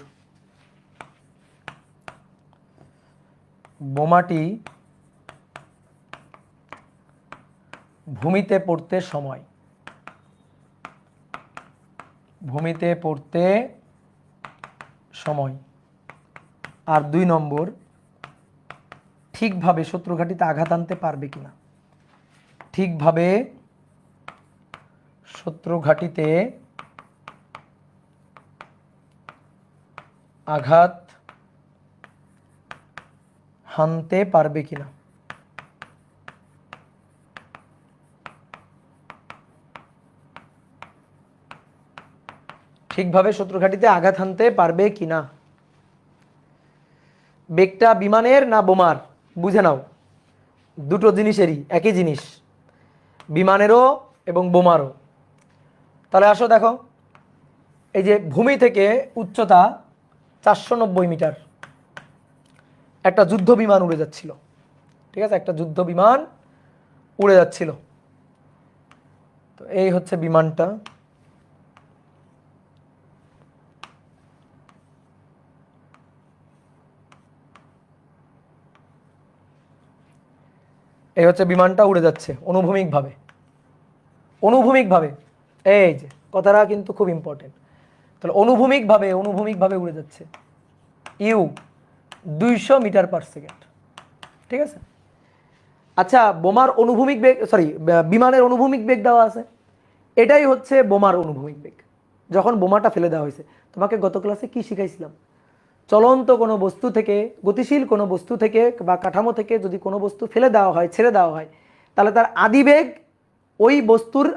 বোমাটি ভূমিতে পড়তে সময়। আর 2 নম্বর, ঠিকভাবে শত্রু ঘাঁটিতে আঘাত আনতে পারবে কিনা। ঠিকভাবে শত্রু ঘাঁটিতে আঘাত হানতে পারবে কিনা। ঠিকভাবে শত্রু ঘাঁটিতে আঘাত হানতে পারবে কিনা। বেগটা বিমানের না বোমার বুঝে নাও, দুটো জিনিসেরই একই জিনিস, বিমানেরও এবং বোমারও। তাহলে আসো দেখো, এই যে ভূমি থেকে উচ্চতা 490 মিটার একটা যুদ্ধ বিমান উড়ে যাচ্ছিল। ঠিক আছে, একটা যুদ্ধ বিমান উড়ে যাচ্ছিল। তো এই হচ্ছে বিমানটা। এই হচ্ছে বিমানটা উড়ে যাচ্ছে অনুভূমিকভাবে। এই যে কথাটা কিন্তু খুব ইম্পর্টেন্ট। তাহলে অনুভূমিকভাবে উড়ে যাচ্ছে ইউ 200 মিটার পার সেকেন্ড। ঠিক আছে, আচ্ছা বোমার অনুভূমিক বেগ, বিমানের অনুভূমিক বেগ দেওয়া আছে। এটাই হচ্ছে বোমার অনুভূমিক বেগ। যখন বোমাটা ফেলে দেওয়া হয়েছে, তোমাকে গত ক্লাসে কি শিখাইছিলাম? চলন্ত কোনো বস্তু থেকে, গতিশীল কোনো বস্তু থেকে বা কাঠামো থেকে যদি কোনো বস্তু ফেলে দেওয়া হয়, ছেড়ে দেওয়া হয়, তাহলে তার আদি বেগ ওই বস্তুর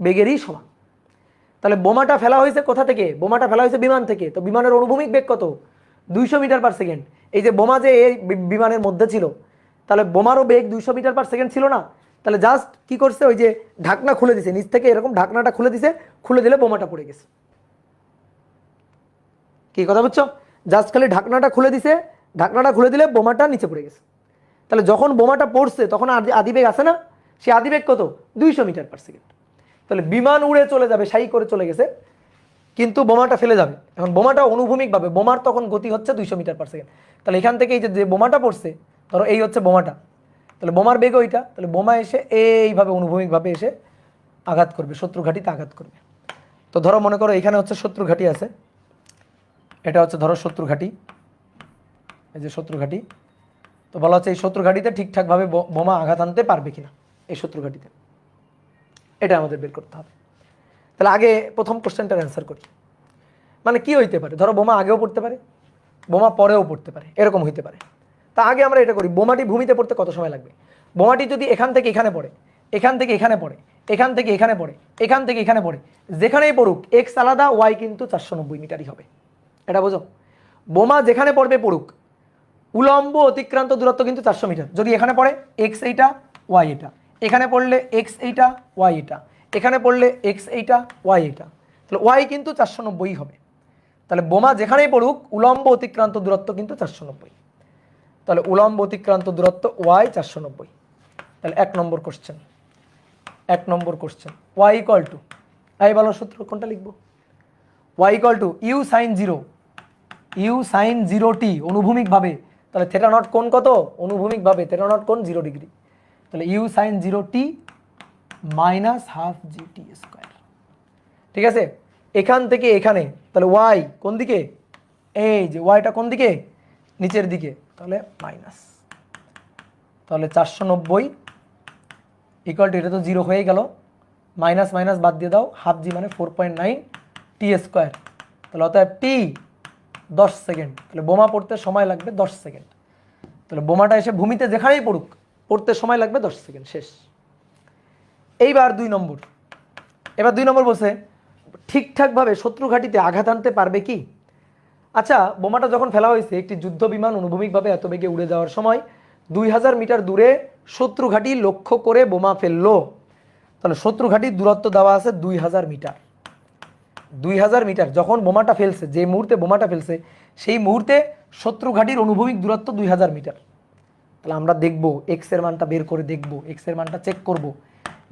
বেগেরই সমান। তাহলে বোমাটা ফেলা হয়েছে কোথা থেকে? বোমাটা ফেলা হয়েছে বিমান থেকে। তো বিমানের অনুভূমিক বেগ কত? 200 মিটার পার সেকেন্ড। এই যে বোমা যে এই বিমানের মধ্যে ছিল, তাহলে বোমারও বেগ 200 মিটার পার সেকেন্ড ছিল না? তাহলে জাস্ট কি করছে, ওই যে ঢাকনা খুলে দিছে, নিচ থেকে এরকম ঢাকনাটা খুলে দিছে, খুলে দিলে বোমাটা পড়ে গেছে। কি কথা বুঝছো? জাস্ট খালি ঢাকনাটা খুলে দিছে, ঢাকনাটা খুলে দিলে বোমাটা নিচে পড়ে গেছে। তাহলে যখন বোমাটা পড়ছে তখন আদিবেগ আছে না? সে আদিবেগ কত? 200 মিটার পার সেকেন্ড। তাহলে বিমান উড়ে চলে যাবে, সাই করে চলে গেছে, কিন্তু বোমাটা ফেলে যাবে। এখন বোমাটা অনুভূমিকভাবে, বোমার তখন গতি হচ্ছে 200 মিটার পার সেকেন্ড। তাহলে এখান থেকে এই যে বোমাটা পড়ছে, ধরো এই হচ্ছে বোমাটা, তাহলে বোমার বেগ ওইটা, তাহলে বোমা এসে এইভাবে অনুভূমিকভাবে এসে আঘাত করবে, শত্রু ঘাঁটিতে আঘাত করবে। তো ধরো মনে করো এখানে হচ্ছে শত্রু ঘাঁটি আছে, এটা হচ্ছে ধরো শত্রু ঘাঁটি, এই যে শত্রু ঘাঁটি। তো বলা হচ্ছে এই শত্রু ঘাঁটিতে ঠিকঠাকভাবে বোমা আঘাত আনতে পারবে কিনা এই শত্রু ঘাঁটিতে, এটা আমাদের বের করতে হবে। তাহলে আগে প্রথম কোশ্চেনটার অ্যান্সার করি। মানে কি হইতে পারে? ধরো বোমা আগেও পড়তে পারে, বোমা পরেও পড়তে পারে, এরকম হইতে পারে। তা আগে আমরা এটা করি, বোমাটি ভূমিতে পড়তে কত সময় লাগবে? বোমাটি যদি এখান থেকে এখানে পড়ে, এখান থেকে এখানে পড়ে, এখান থেকে এখানে পড়ে, এখান থেকে এখানে পড়ে, যেখানেই পড়ুক এক্স আলাদা, ওয়াই কিন্তু 490 মিটারই হবে। এটা বোঝো? বোমা যেখানে পড়বে পড়ুক, উলম্ব অতিক্রান্ত দূরত্ব কিন্তু 400 মিটার। যদি এখানে পড়ে এক্স এইটা, ওয়াই এটা, এখানে পড়লে এক্স এইটা, ওয়াই এটা, এখানে পড়লে এক্স এইটা, ওয়াই এটা, তাহলে ওয়াই কিন্তু 490 হবে। তাহলে বোমা যেখানেই পড়ুক উলম্ব অতিক্রান্ত দূরত্ব কিন্তু 490। তাহলে উলম্ব অতিক্রান্ত দূরত্ব ওয়াই 490। তাহলে 1 number question, Y equal to, এই বলো সূত্র কোনটা লিখবো? Y equal to you sine 0 T অনুভূমিকভাবে। তাহলে থেটা নট কোণ কত? অনুভূমিকভাবে থেটা নট কোণ 0 ডিগ্রি। তাহলে U sine 0t minus half GT square. ঠিক আছে, এখান থেকে এখানে তাহলে ওয়াই কোন দিকে, এই যে ওয়াইটা কোন দিকে, নিচের দিকে, তাহলে মাইনাস, তাহলে 490 ইকুয়াল টু, এটা তো 0 হয়ে গেল, মাইনাস মাইনাস বাদ দিয়ে দাও, হাফ জি মানে 4.9 টি স্কোয়ার। তাহলে অতএব টি 10 সেকেন্ড, তাহলে বোমা পড়তে সময় লাগবে 10 সেকেন্ড। তাহলে বোমাটা এসে ভূমিতে যেখানেই পড়ুক পড়তে সময় লাগবে 10 সেকেন্ড, শেষ। এইবার 2 নম্বর, এবার 2 নম্বর বলছে ঠিকঠাকভাবে শত্রু ঘাঁটিতে আঘাত আনতে পারবে কি। আচ্ছা, বোমাটা যখন ফেলা হয়েছে একটি যুদ্ধ বিমান অনুভূমিকভাবে এত বেগে উড়ে যাওয়ার সময় 2000 মিটার দূরে শত্রু ঘাঁটি লক্ষ্য করে বোমা ফেললো। তাহলে শত্রু ঘাঁটির দূরত্ব দেওয়া আছে 2000 মিটার। 2000 মিটার যখন বোমাটা ফেলছে, যে মুহূর্তে বোমাটা ফেলছে সেই মুহূর্তে শত্রু ঘাঁটির অনুভূমিক দূরত্ব 2000 মিটার। তাহলে আমরা দেখব এক্স এর মানটা বের করে দেখব, এক্স এর মানটা চেক করব,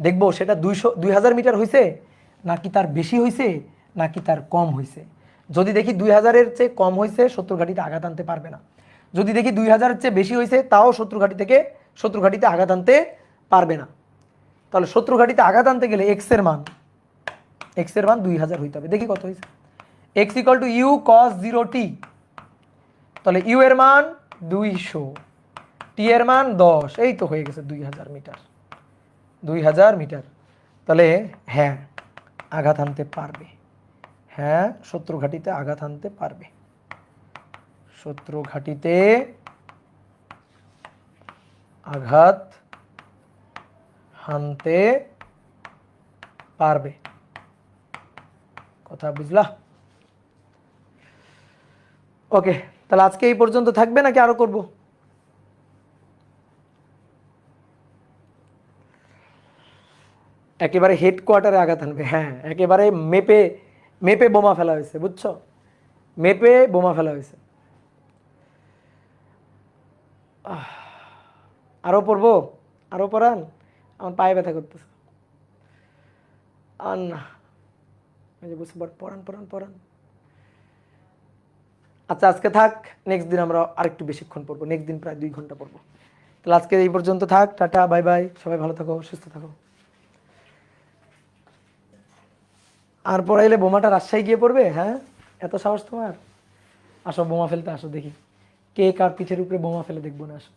দেখব সেটা 2000 মিটার হয়েছে নাকি তার বেশি হয়েছে নাকি তার কম হয়েছে। যদি দেখি 2000-এর চেয়ে কম হয়েছে শত্রু ঘাঁটিতে আঘাত আনতে পারবে না, যদি দেখি 2000-এর চেয়ে বেশি হয়েছে তাও শত্রু ঘাঁটিতে আঘাত আনতে পারবে না। তাহলে শত্রু ঘাঁটিতে আঘাত আনতে গেলে এক্স এর মান 2000 হইতে হবে। দেখি কত হয়েছে, X equal to you cos 0t, তাহলে ইউ এর মান 200, টি এর মান 10, এই তো হয়ে গেছে 2000 মিটার। 2000 মিটার, তাহলে হ্যাঁ আঘাত আনতে পারবে, হ্যাঁ শত্রু ঘাঁটিতে আঘাত আনতে পারবে, শত্রু ঘাঁটিতে আঘাত হানতে পারবে। কথা বুঝলা? ওকে, তাহলে আজকে এই পর্যন্ত থাকবে নাকি আরো করব? একেবারে হেডকোয়ার্টারে আঘাত আনবে, হ্যাঁ একেবারে মেপে মেপে বোমা ফেলা হয়েছে, বুঝছো, মেপে বোমা ফেলা হয়েছে। আরো পড়বো, আরো পড়ান, আমার পায়ে ব্যথা করতেছে। আর না, বুঝতে পার, পড়ান পড়ান পড়ান। আচ্ছা আজকে থাক, নেক্সট দিন আমরা আরেকটু বেশিক্ষণ পড়বো, নেক্সট দিন প্রায় 2 ঘন্টা পড়বো। তাহলে আজকে এই পর্যন্ত থাক, টাটা বাই বাই, সবাই ভালো থাকো সুস্থ থাকো। আর পড়াইলে বোমাটা রাজশাহী গিয়ে পড়বে, হ্যাঁ এত সাহস তোমার? আসো বোমা ফেলতে আসো, দেখি কে কার পিঠের উপরে বোমা ফেলে, দেখবো না, আসো।